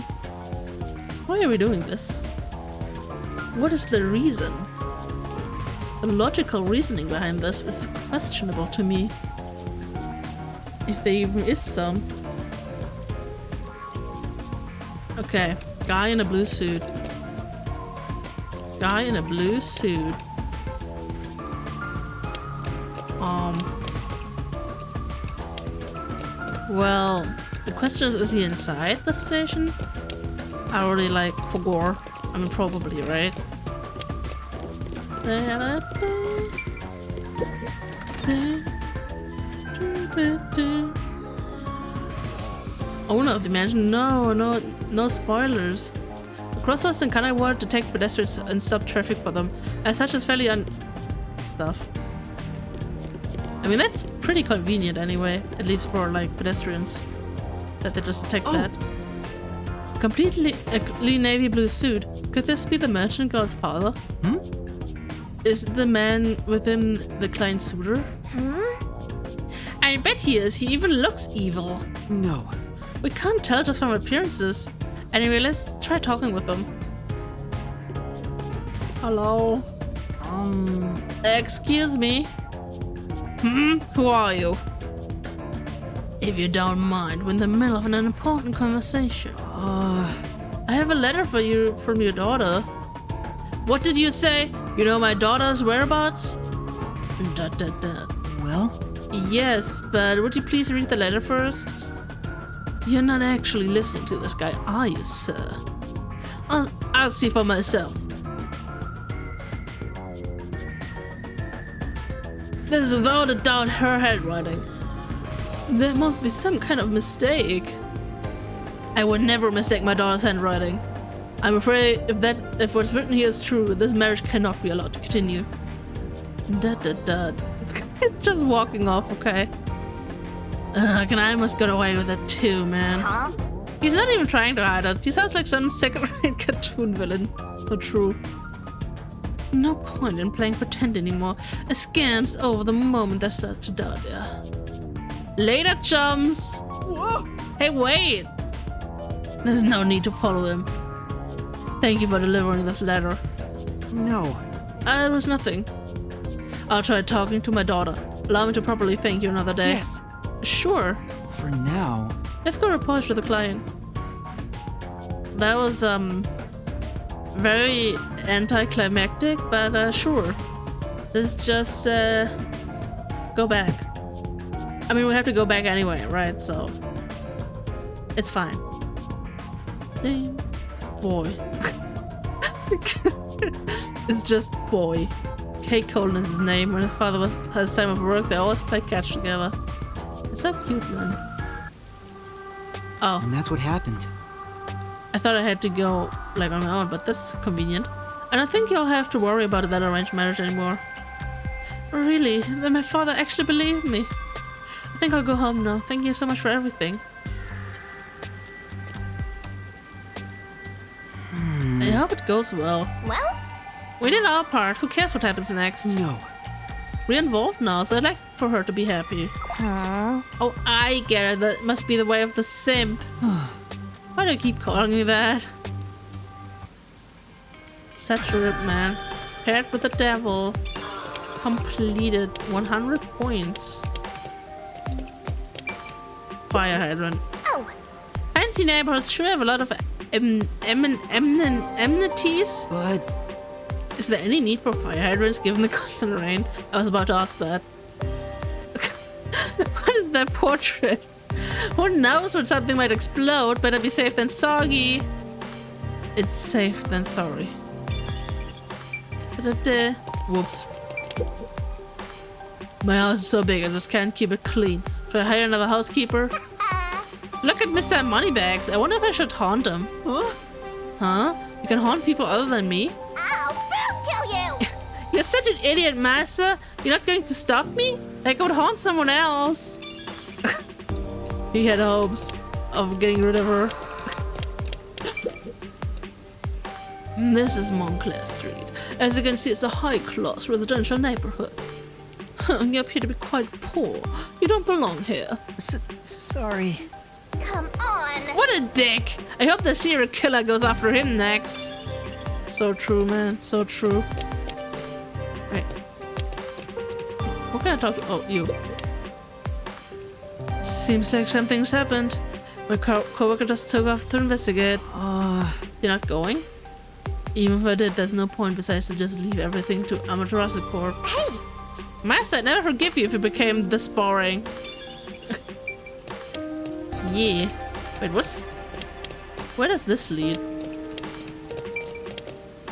Why are we doing this? What is the reason? The logical reasoning behind this is questionable to me. If there even is some. Okay, guy in a blue suit. Guy in a blue suit. Well, the question is he inside the station? I already like forgot. I mean, probably, right? Owner of the mansion? No spoilers. The crossroads in Kanai Ward detect pedestrians and stop traffic for them. As such, it's fairly stuff. I mean, that's pretty convenient anyway, at least for like pedestrians, that they just detect that. Completely navy blue suit. Could this be the merchant girl's father? Is the man with him the client suitor? I bet he is. He even looks evil. No. We can't tell just from appearances. Anyway, let's try talking with them. Hello? Excuse me? Who are you? If you don't mind, we're in the middle of an important conversation. I have a letter for you from your daughter. What did you say? You know my daughter's whereabouts? ... Well? Yes, but would you please read the letter first? You're not actually listening to this guy, are you, sir? I'll see for myself. That is without a doubt her handwriting. There must be some kind of mistake. I would never mistake my daughter's handwriting. I'm afraid if what's written here is true, this marriage cannot be allowed to continue. Just walking off, okay? And I almost got away with it too, man. Huh? He's not even trying to hide it. He sounds like some second-rate cartoon villain. So true. No point in playing pretend anymore. A scam's over the moment they start to doubt ya. Later, chums! Whoa! Hey, wait! There's no need to follow him. Thank you for delivering this letter. No. It was nothing. I'll try talking to my daughter. Allow me to properly thank you another day. Yes. Sure. For now. Let's go report to the client. That was, very anticlimactic, but, sure. Let's just, go back. I mean, we have to go back anyway, right? So, it's fine. Damn. Boy. It's just boy. Kate Colton is his name. When his father was his time of work, they always play catch together. It's so cute, man. Oh, And that's what happened. I thought I had to go like on my own, but that's convenient. I don't think you'll have to worry about that arranged marriage anymore. Really? Then my father actually believed me. I think I'll go home now. Thank you so much for everything. I hope it goes well. Well, We did our part. Who cares what happens next? No. We're involved now, so I'd like for her to be happy. Oh, I get it. That must be the way of the simp. Why do you keep calling me that? Such a rip, man. Paired with the devil. Completed 100 points. Fire hydrant. oh, Fancy neighborhoods sure have a lot of amenities. But Is there any need for fire hydrants given the constant rain? I was about to ask that. What is that portrait? Who knows when something might explode? Better be safe than soggy. It's safe than sorry. Da-da-da. Whoops. My house is so big I just can't keep it clean. Should I hire another housekeeper? Look at Mr. Moneybags. I wonder if I should haunt him. huh? Huh? You can haunt people other than me? I'll kill you! You're such an idiot, Master. You're not going to stop me? I could haunt someone else. He had hopes of getting rid of her. This is Montclair Street. As you can see, it's a high-class residential neighborhood. You appear to be quite poor. You don't belong here. Sorry. Come on! What a dick! I hope the serial killer goes after him next. So true, man. So true. Right. Who can I talk to? Oh, you. Seems like something's happened. My coworker just took off to investigate. You're not going? Even if I did, there's no point besides to just leave everything to Amaterasu Corp. Hey! Master, I'd never forgive you if you became this boring. Yeah. Wait, where does this lead?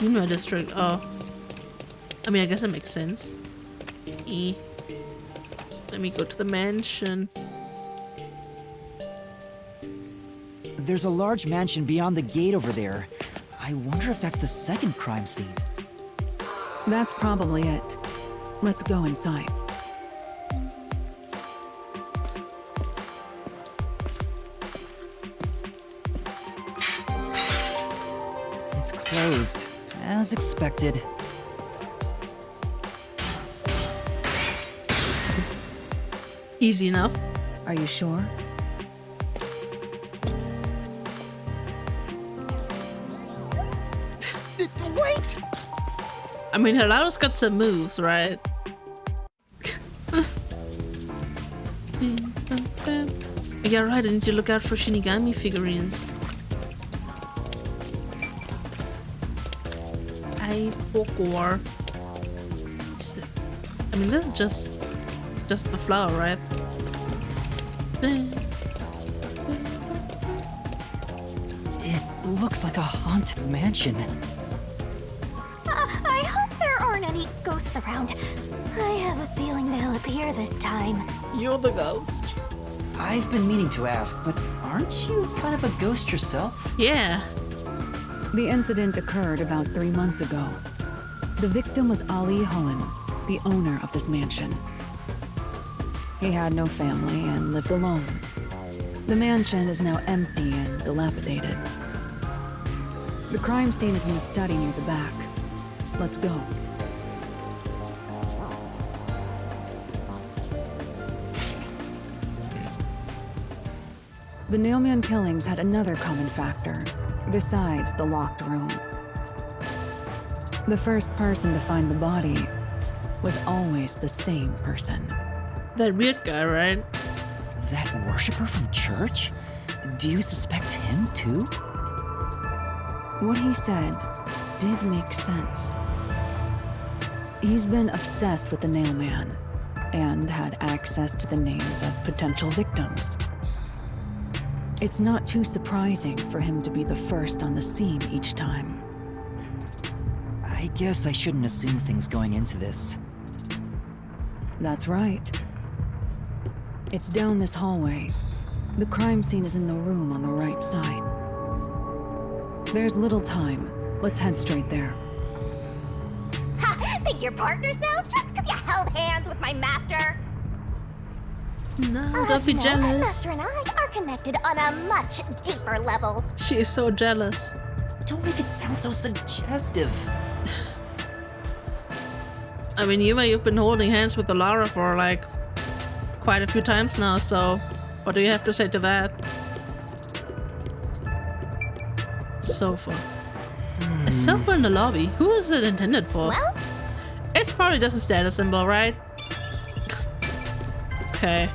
Yuma district. Oh. I mean, I guess it makes sense. Let me go to the mansion. There's a large mansion beyond the gate over there. I wonder if that's the second crime scene. That's probably it. Let's go inside. It's closed, as expected. Easy enough. Are you sure? Wait! I mean, Hilaro's got some moves, right? Yeah, right. I need to look out for Shinigami figurines. I forgot. I mean, this is just the flower, right? It looks like a haunted mansion. I hope there aren't any ghosts around. I have a feeling they'll appear this time. You're the ghost. I've been meaning to ask, but aren't you kind of a ghost yourself? Yeah. The incident occurred about 3 months ago. The victim was Ali Hohen, the owner of this mansion. He had no family and lived alone. The mansion is now empty and dilapidated. The crime scene is in the study near the back. Let's go. The Nailman killings had another common factor, besides the locked room. The first person to find the body was always the same person. That weird guy, right? That worshiper from church? Do you suspect him too? What he said did make sense. He's been obsessed with the Nailman and had access to the names of potential victims. It's not too surprising for him to be the first on the scene each time. I guess I shouldn't assume things going into this. That's right. It's down this hallway. The crime scene is in the room on the right side. There's little time. Let's head straight there. Ha! Think you're partners now just because you held hands with my master? No, don't be jealous. Master and I are connected on a much deeper level. She is so jealous. Don't make it sound so suggestive. I mean, Yuma, you've been holding hands with Alara for like quite a few times now, so what do you have to say to that? Sofa. A sofa in the lobby? Who is it intended for? Well, It's probably just a status symbol, right? Okay.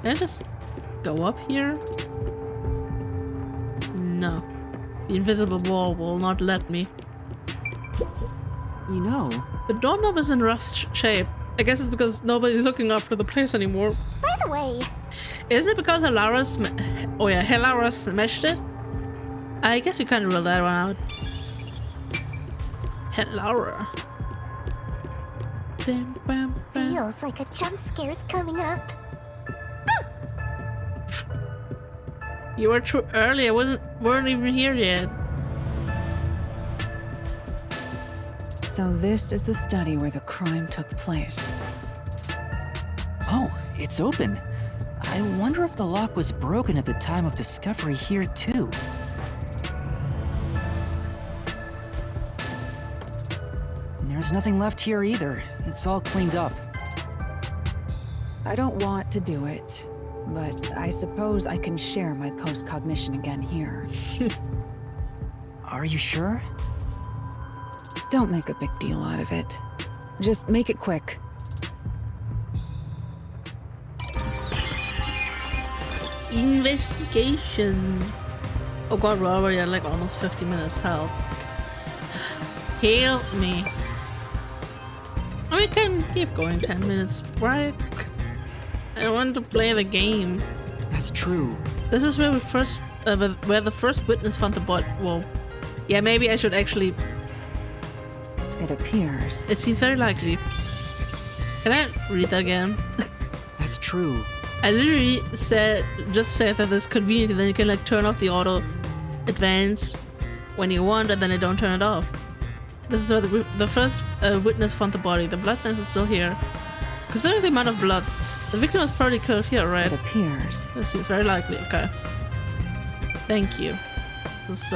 Can I just go up here? No. The invisible wall will not let me. You know, The doorknob is in rough shape. I guess it's because nobody's looking after the place anymore. by the way, Isn't it because Hilara smashed it? I guess we can't rule that one out. Hilara. Bam, bam, bam. feels like a jump scare's coming up. You were too early. I weren't even here yet. So this is the study where the crime took place. oh, it's open. I wonder if the lock was broken at the time of discovery here too. There's nothing left here either. It's all cleaned up. I don't want to do it, but I suppose I can share my post-cognition again here. Are you sure? Don't make a big deal out of it. Just make it quick. Investigation. Oh god, we're already at like almost 50 minutes. Help. Help me. We can keep going 10 minutes, right? I want to play the game. That's true. This is where we first, where the first witness found the body. Well, yeah, maybe I should actually. It appears. It seems very likely. Can I read that again? That's true. I literally just said that it's convenient, and then you can like turn off the auto advance when you want, and then you don't turn it off. This is where the first witness found the body. The blood signs are still here. Considering the amount of blood, the victim was probably killed here, right? It appears. This seems very likely. Okay. Thank you. This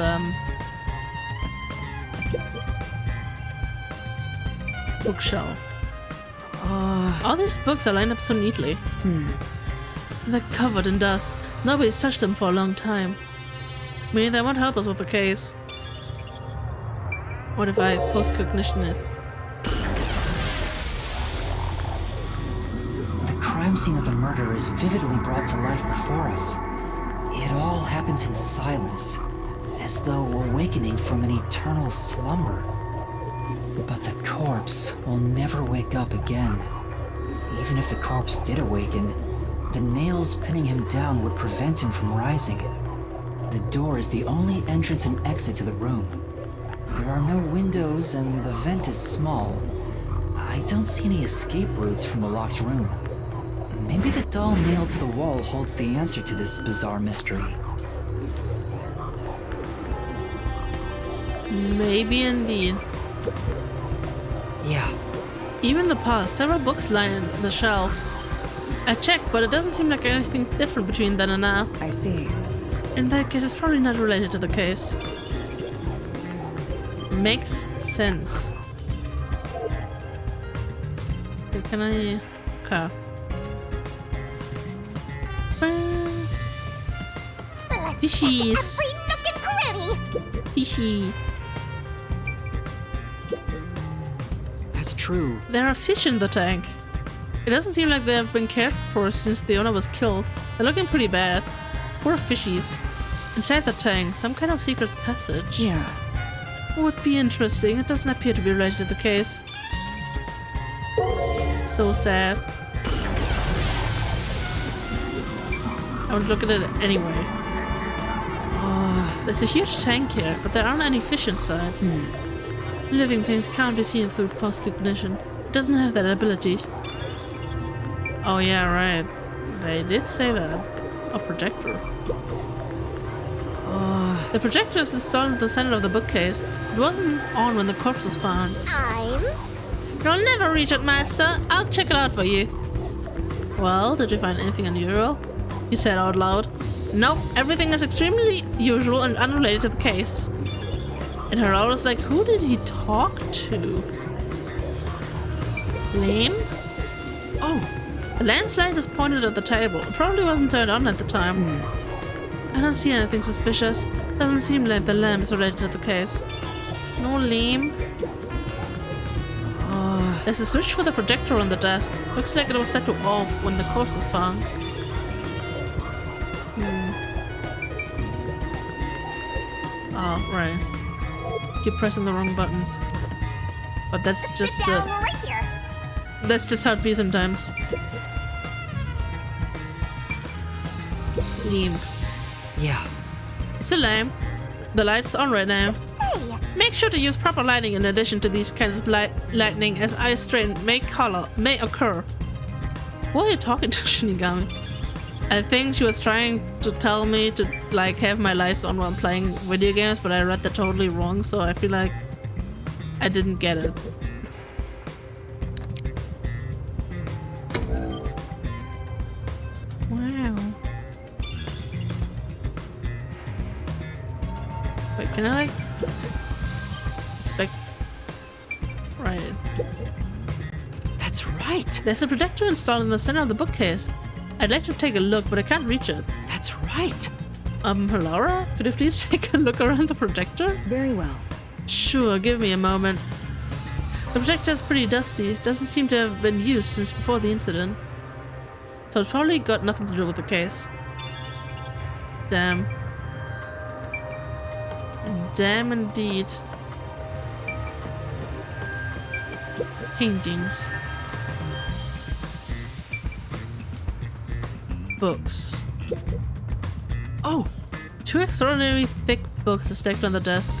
bookshelf. All these books are lined up so neatly. They're covered in dust. Nobody's touched them for a long time. Meaning they won't help us with the case. What if I post-cognition it? The crime scene of the murder is vividly brought to life before us. It all happens in silence, as though awakening from an eternal slumber. But the corpse will never wake up again. Even if the corpse did awaken, the nails pinning him down would prevent him from rising. The door is the only entrance and exit to the room. There are no windows and the vent is small. I don't see any escape routes from the locked room. Maybe the doll nailed to the wall holds the answer to this bizarre mystery. Maybe indeed. Yeah, Even in the past, several books line the shelf. I checked, but it doesn't seem like anything different between then and now. I see. In that case, it's probably not related to the case. Makes sense. Okay, can I... Okay. Let's check Fishies. every nook and cranny. Fishy. That's true. There are fish in the tank. It doesn't seem like they have been cared for since the owner was killed. They're looking pretty bad. Poor fishies. Inside the tank, some kind of secret passage. Yeah. Would be interesting. It doesn't appear to be related to the case. So sad. I would look at it anyway. There's a huge tank here, but there aren't any fish inside. Living things can't be seen through post-cognition. It doesn't have that ability. Oh yeah, right. They did say that. A projector. The projector is installed in the center of the bookcase. It wasn't on when the corpse was found. You'll never reach it, Master. I'll check it out for you. Well, did you find anything unusual? He said out loud. Nope, everything is extremely usual and unrelated to the case. And Harold was like, who did he talk to? Lame? Oh, The lamp's light is pointed at the table. It probably wasn't turned on at the time. I don't see anything suspicious. Doesn't seem like the lamp is related to the case. No lame. There's a switch for the projector on the desk. Looks like it was set to off when the corpse was found. Oh, right. Keep pressing the wrong buttons. But that's just Sit down right here. that's just how it be sometimes. Lame. yeah. It's a lamp. The light's on right now. Say, Make sure to use proper lighting in addition to these kinds of lightning, as eye strain may occur. Who are you talking to, Shinigami? I think she was trying to tell me to like have my lights on while I'm playing video games, but I read that totally wrong, so I feel like I didn't get it. Wow. Wait, can I like inspect? Right. That's right. There's a projector installed in the center of the bookcase. I'd like to take a look, but I can't reach it. That's right. Laura? Could you please take a look around the projector? Very well. Sure, give me a moment. The projector is pretty dusty. It doesn't seem to have been used since before the incident. So it's probably got nothing to do with the case. Damn. Damn indeed. Paintings. Books. Oh, 2 extraordinarily thick books are stacked on the desk.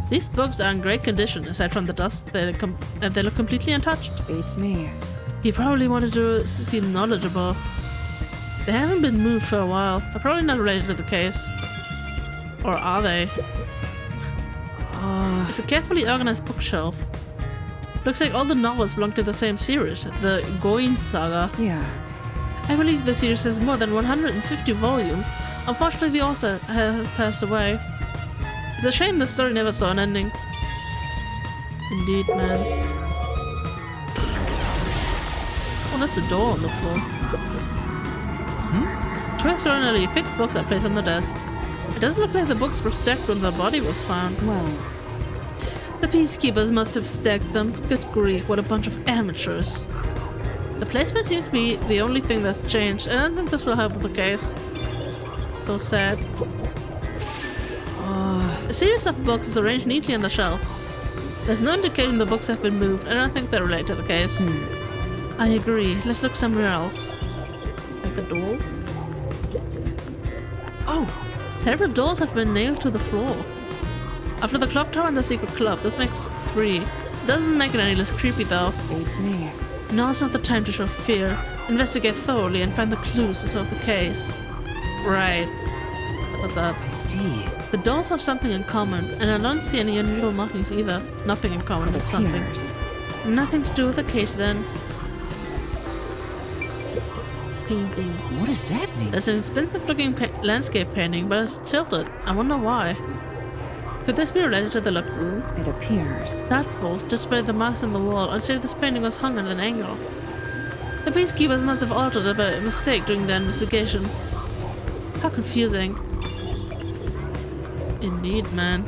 These books are in great condition, aside from the dust. They look completely untouched. Beats me. He probably wanted to seem knowledgeable. They haven't been moved for a while. They're probably not related to the case. Or are they? It's a carefully organized bookshelf. Looks like all the novels belong to the same series, the Goin Saga. Yeah. I believe the series has more than 150 volumes. Unfortunately, the author has passed away. It's a shame the story never saw an ending. Indeed, man. Oh, that's a door on the floor. 2 extraordinarily thick books are placed on the desk. It doesn't look like the books were stacked when the body was found. Well, The peacekeepers must have stacked them. Good grief, what a bunch of amateurs. The placement seems to be the only thing that's changed, and I don't think this will help with the case. So sad. A series of books is arranged neatly on the shelf. There's no indication the books have been moved, and I don't think they're related to the case. I agree. Let's look somewhere else. Like the door? oh, Several doors have been nailed to the floor. After the clock tower and the secret club, this makes 3. Doesn't make it any less creepy though. beats me. Now's not the time to show fear. Investigate thoroughly and find the clues to solve the case. Right. How about that? I see. The doors have something in common, and I don't see any unusual markings either. Nothing in common with something. Appears. Nothing to do with the case then. painting. What does that mean? There's an expensive looking landscape painting, but it's tilted. I wonder why. Could this be related to the locked room? It appears. Doubtful, judged by the marks on the wall. I'd say this painting was hung at an angle. The peacekeepers must have altered it by mistake during their investigation. How confusing. Indeed, man.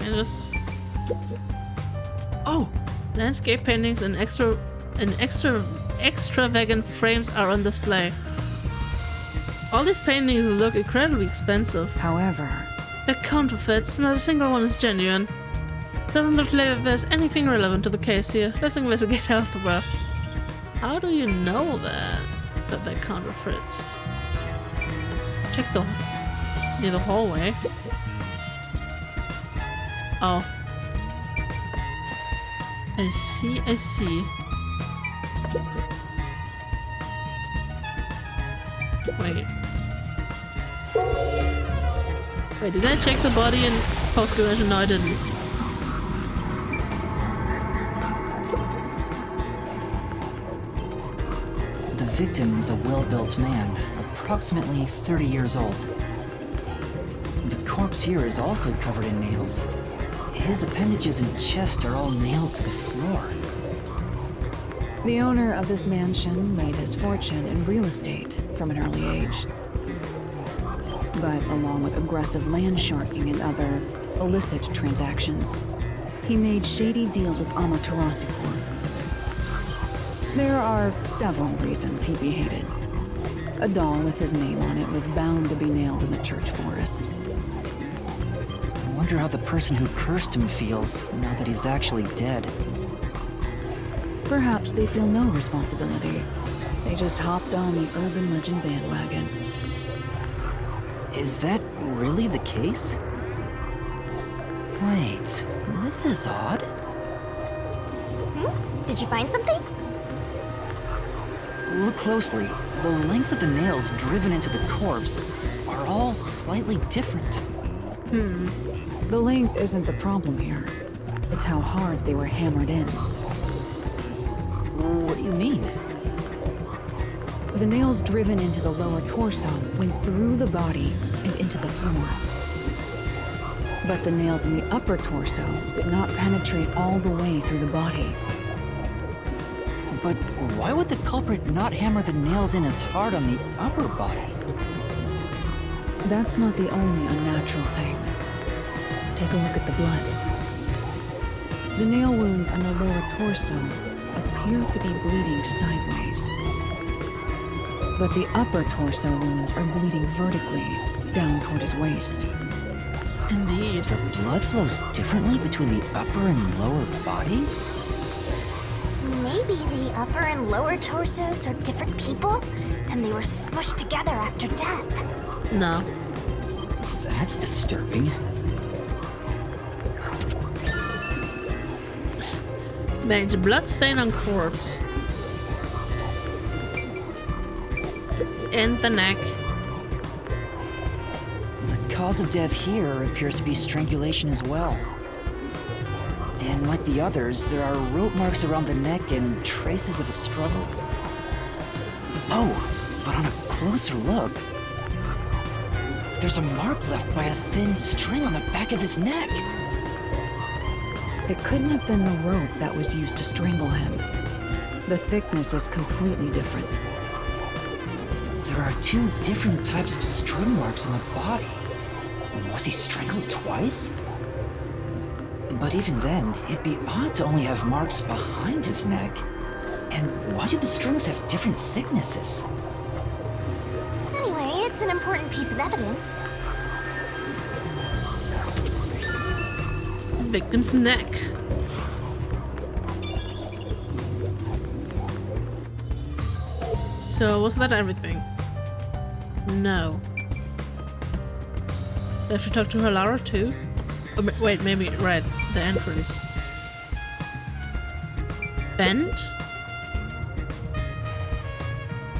And just... Oh! Landscape paintings and extravagant frames are on display. All these paintings look incredibly expensive. However, They're counterfeits, not a single one is genuine. Doesn't look like there's anything relevant to the case here. Let's investigate elsewhere. How do you know that they're counterfeits? Check near the hallway. Oh. I see. Wait, did I check the body in post-conversion? No, I didn't. The victim was a well-built man, approximately 30 years old. The corpse here is also covered in nails. His appendages and chest are all nailed to the floor. the owner of this mansion made his fortune in real estate from an early age. But along with aggressive land sharking and other illicit transactions, he made shady deals with Amaterasu Corp. There are several reasons he'd be hated. A doll with his name on it was bound to be nailed in the church forest. I wonder how the person who cursed him feels now that he's actually dead. Perhaps they feel no responsibility. They just hopped on the urban legend bandwagon. Is that really the case? Wait, this is odd. Did you find something? Look closely. The length of the nails driven into the corpse are all slightly different. The length isn't the problem here. It's how hard they were hammered in. What do you mean? The nails driven into the lower torso went through the body and into the floor. But the nails in the upper torso did not penetrate all the way through the body. But why would the culprit not hammer the nails in as hard on the upper body? That's not the only unnatural thing. Take a look at the blood. The nail wounds on the lower torso appear to be bleeding sideways. But the upper torso wounds are bleeding vertically down toward his waist. Indeed. The blood flows differently between the upper and lower body? Maybe the upper and lower torsos are different people, and they were smushed together after death. No. That's disturbing. Major blood stain on corpse. In the neck. The cause of death here appears to be strangulation as well. And like the others, there are rope marks around the neck and traces of a struggle. Oh, but on a closer look, there's a mark left by a thin string on the back of his neck. It couldn't have been the rope that was used to strangle him. The thickness is completely different. There are two different types of string marks on the body. Was he strangled twice? But even then, it'd be odd to only have marks behind his neck. And why do the strings have different thicknesses? Anyway, it's an important piece of evidence. Victim's neck. So, was that everything? No. Do I have to talk to Halara too? Oh, wait, maybe, right, the entrance. Vent?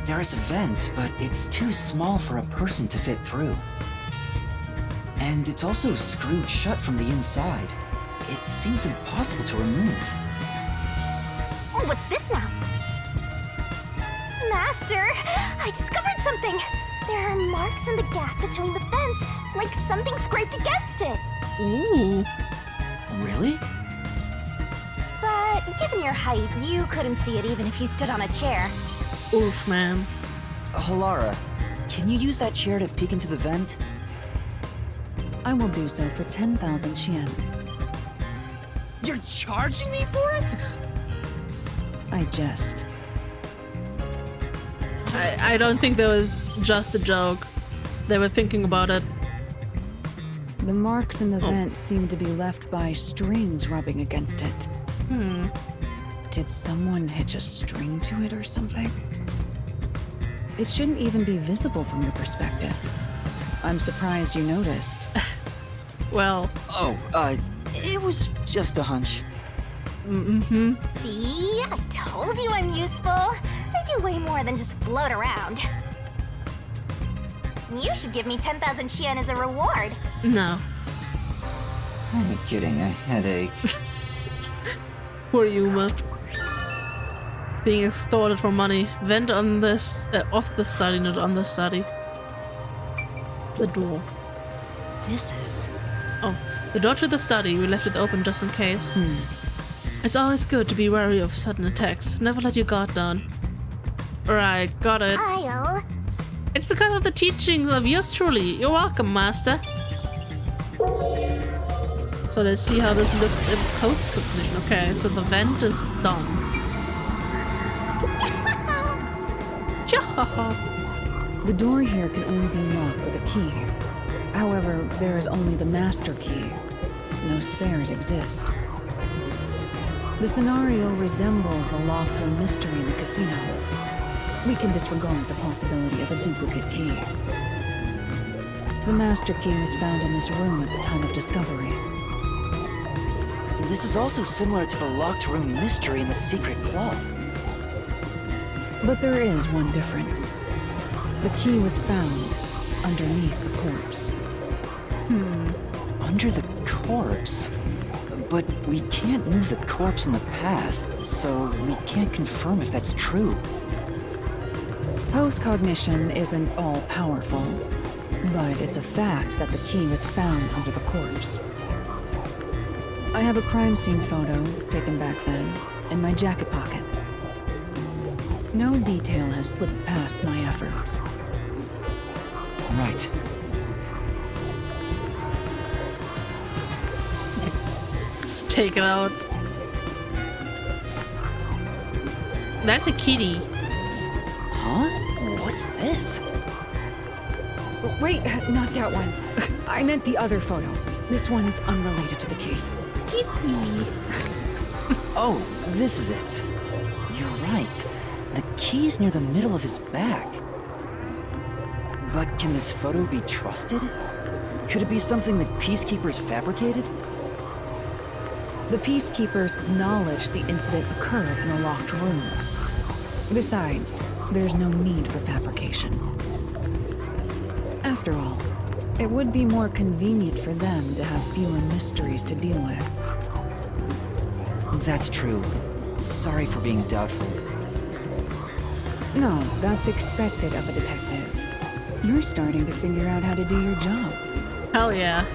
There is a vent, but it's too small for a person to fit through. And it's also screwed shut from the inside. It seems impossible to remove. Oh, what's this now? Master, I discovered something. There are marks in the gap between the vents, like something scraped against it. Ooh. Really? But given your height, you couldn't see it even if you stood on a chair. Oof, man. Halara, can you use that chair to peek into the vent? I will do so for 10,000 Yen. You're charging me for it? I jest. I don't think that was just a joke. They were thinking about it. The marks in the vent seem to be left by strings rubbing against it. Did someone hitch a string to it or something? It shouldn't even be visible from your perspective. I'm surprised you noticed. Well, It was just a hunch. See? I told you I'm useful. I do way more than just float around. You should give me 10,000 Yen as a reward. no. I'm kidding, a headache. Poor Yuma. Being extorted for money. Vent on this, off the study, not on the study. The door. This is... Oh, the door to the study. We left it open just in case. It's always good to be wary of sudden attacks. Never let your guard down. Right, got it. I'll... It's because of the teachings of yours truly. You're welcome, Master. So let's see how this looks in post-cognition. Okay, so the vent is done. The door here can only be locked with a key. However, there is only the master key. No spares exist. The scenario resembles the locked room mystery in the casino. We can disregard the possibility of a duplicate key. The master key was found in this room at the time of discovery. This is also similar to the locked room mystery in the secret club. But there is one difference. The key was found underneath the corpse. Under the corpse? But we can't move the corpse in the past, so we can't confirm if that's true. Post-cognition isn't all-powerful, but it's a fact that the key was found under the corpse. I have a crime scene photo, taken back then, in my jacket pocket. No detail has slipped past my efforts. Right. Let's take it out. That's a kitty. Huh? What's this? Wait, not that one. I meant the other photo. This one's unrelated to the case. Oh, this is it. You're right. The key's near the middle of his back. But can this photo be trusted? Could it be something the Peacekeepers fabricated? The Peacekeepers acknowledged the incident occurred in a locked room. Besides, there's no need for fabrication. After all, it would be more convenient for them to have fewer mysteries to deal with. That's true. Sorry for being doubtful. No, that's expected of a detective. You're starting to figure out how to do your job. Hell yeah.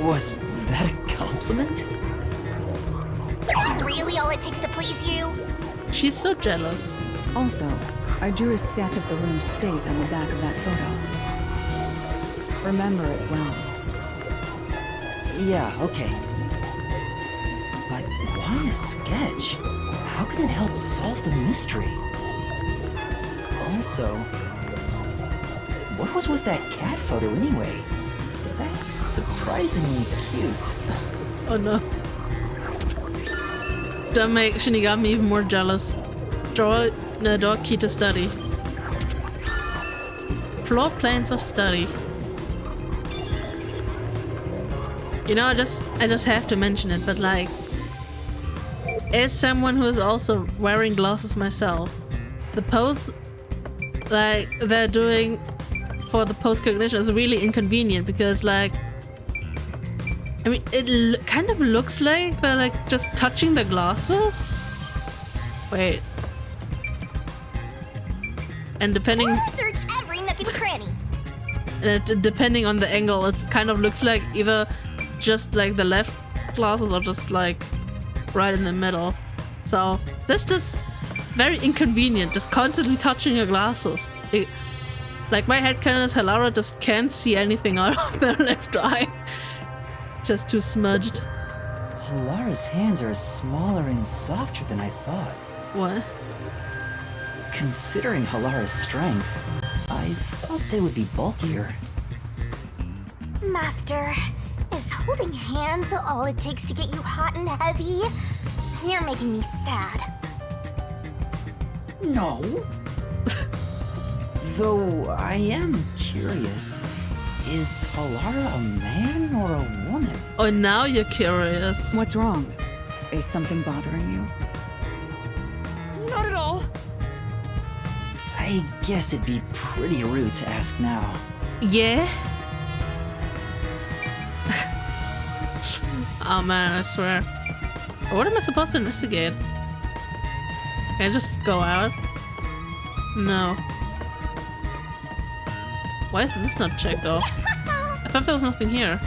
Was that a compliment? Is that really all it takes to please you? She's so jealous. Also, I drew a sketch of the room's state on the back of that photo. Remember it well. Yeah, okay. But why a sketch? How can it help solve the mystery? Also, what was with that cat photo anyway? That's surprisingly cute. Oh no. Don't make Shinigami even more jealous. Draw the dog key to study. Floor plans of study. You know, I just have to mention it, but like, as someone who is also wearing glasses myself, the pose like they're doing for the post-cognition is really inconvenient because like, I mean, it kind of looks like they're like just touching the glasses. Wait. And depending Or search every nook and cranny. depending on the angle, it kind of looks like either just like the left glasses or just like right in the middle. So that's just very inconvenient, just constantly touching your glasses. Like my headcanon is Halara just can't see anything out of their left eye. Just too smudged. Halara's hands are smaller and softer than I thought. What? Considering Halara's strength, I thought they would be bulkier. Master, is holding hands all it takes to get you hot and heavy? You're making me sad. No. Though I am curious, is Halara a man or a woman? Oh, now you're curious. What's wrong? Is something bothering you? Not at all. I guess it'd be pretty rude to ask now. Yeah? Oh man, I swear. What am I supposed to investigate? Can I just go out? No. Why is this not checked off? I thought there was nothing here.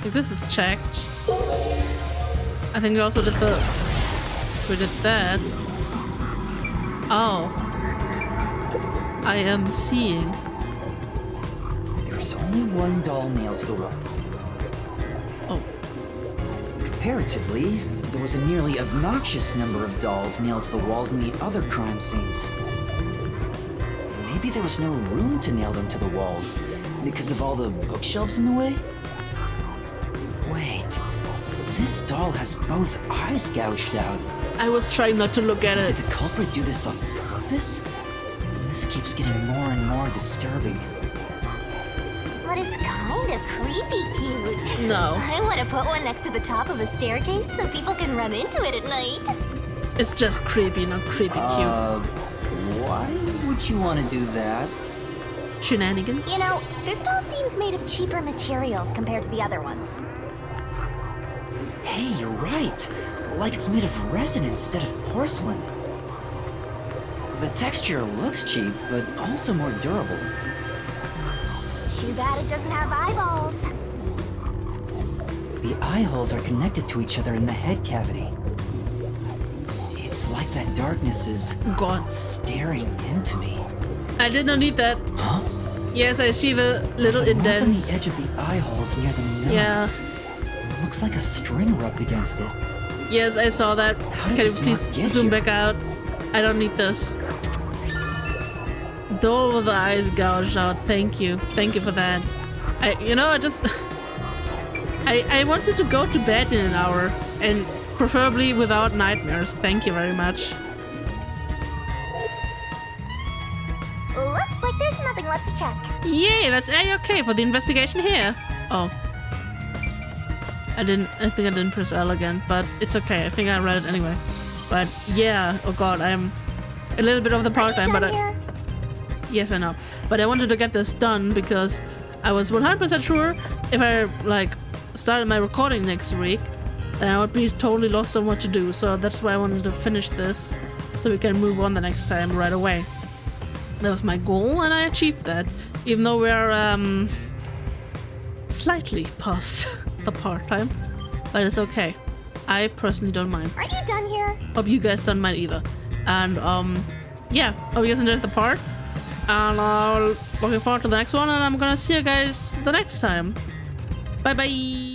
Like this is checked. I think we also did the... We did that. Oh. I am seeing. There's only one doll nailed to the wall. Oh. Comparatively, there was a nearly obnoxious number of dolls nailed to the walls in the other crime scenes. Maybe there was no room to nail them to the walls because of all the bookshelves in the way? Wait, this doll has both eyes gouged out. I was trying not to look at Did it. the culprit do this on purpose? This keeps getting more and more disturbing. But it's kind of creepy cute. No. I want to put one next to the top of a staircase so people can run into it at night. It's just creepy, not creepy cute. Why would you want to do that? Shenanigans? You know, this doll seems made of cheaper materials compared to the other ones. Hey, you're right. Like it's made of resin instead of porcelain. The texture looks cheap, but also more durable. Too bad it doesn't have eyeballs. The eye holes are connected to each other in the head cavity. It's like that darkness is God. staring into me. I did not need that. Huh? Yes, I see the little There's a mark on indents. the edge of the eye holes near the nose. Yeah. Looks like a string rubbed against it. Yes, I saw that. How did Can you this please mark get zoom here? back out? I don't need this. Though the eyes gouged out. Thank you. Thank you for that. I wanted to go to bed in an hour, and preferably without nightmares. Thank you very much. Looks like there's nothing left to check. Yay, that's A-okay for the investigation here. Oh. I think I didn't press L again, but it's okay. I think I read it anyway. But yeah, oh god, I'm a little bit of the part-time, but yes, I know. But I wanted to get this done because I was 100% sure if I started my recording next week, then I would be totally lost on what to do. So that's why I wanted to finish this so we can move on the next time right away. That was my goal, and I achieved that. Even though we're slightly past the part-time, but it's okay. I personally don't mind. Are you done here? Hope you guys don't mind either. And yeah, hope you guys enjoyed the part. And looking forward to the next one, and I'm gonna see you guys the next time. Bye bye.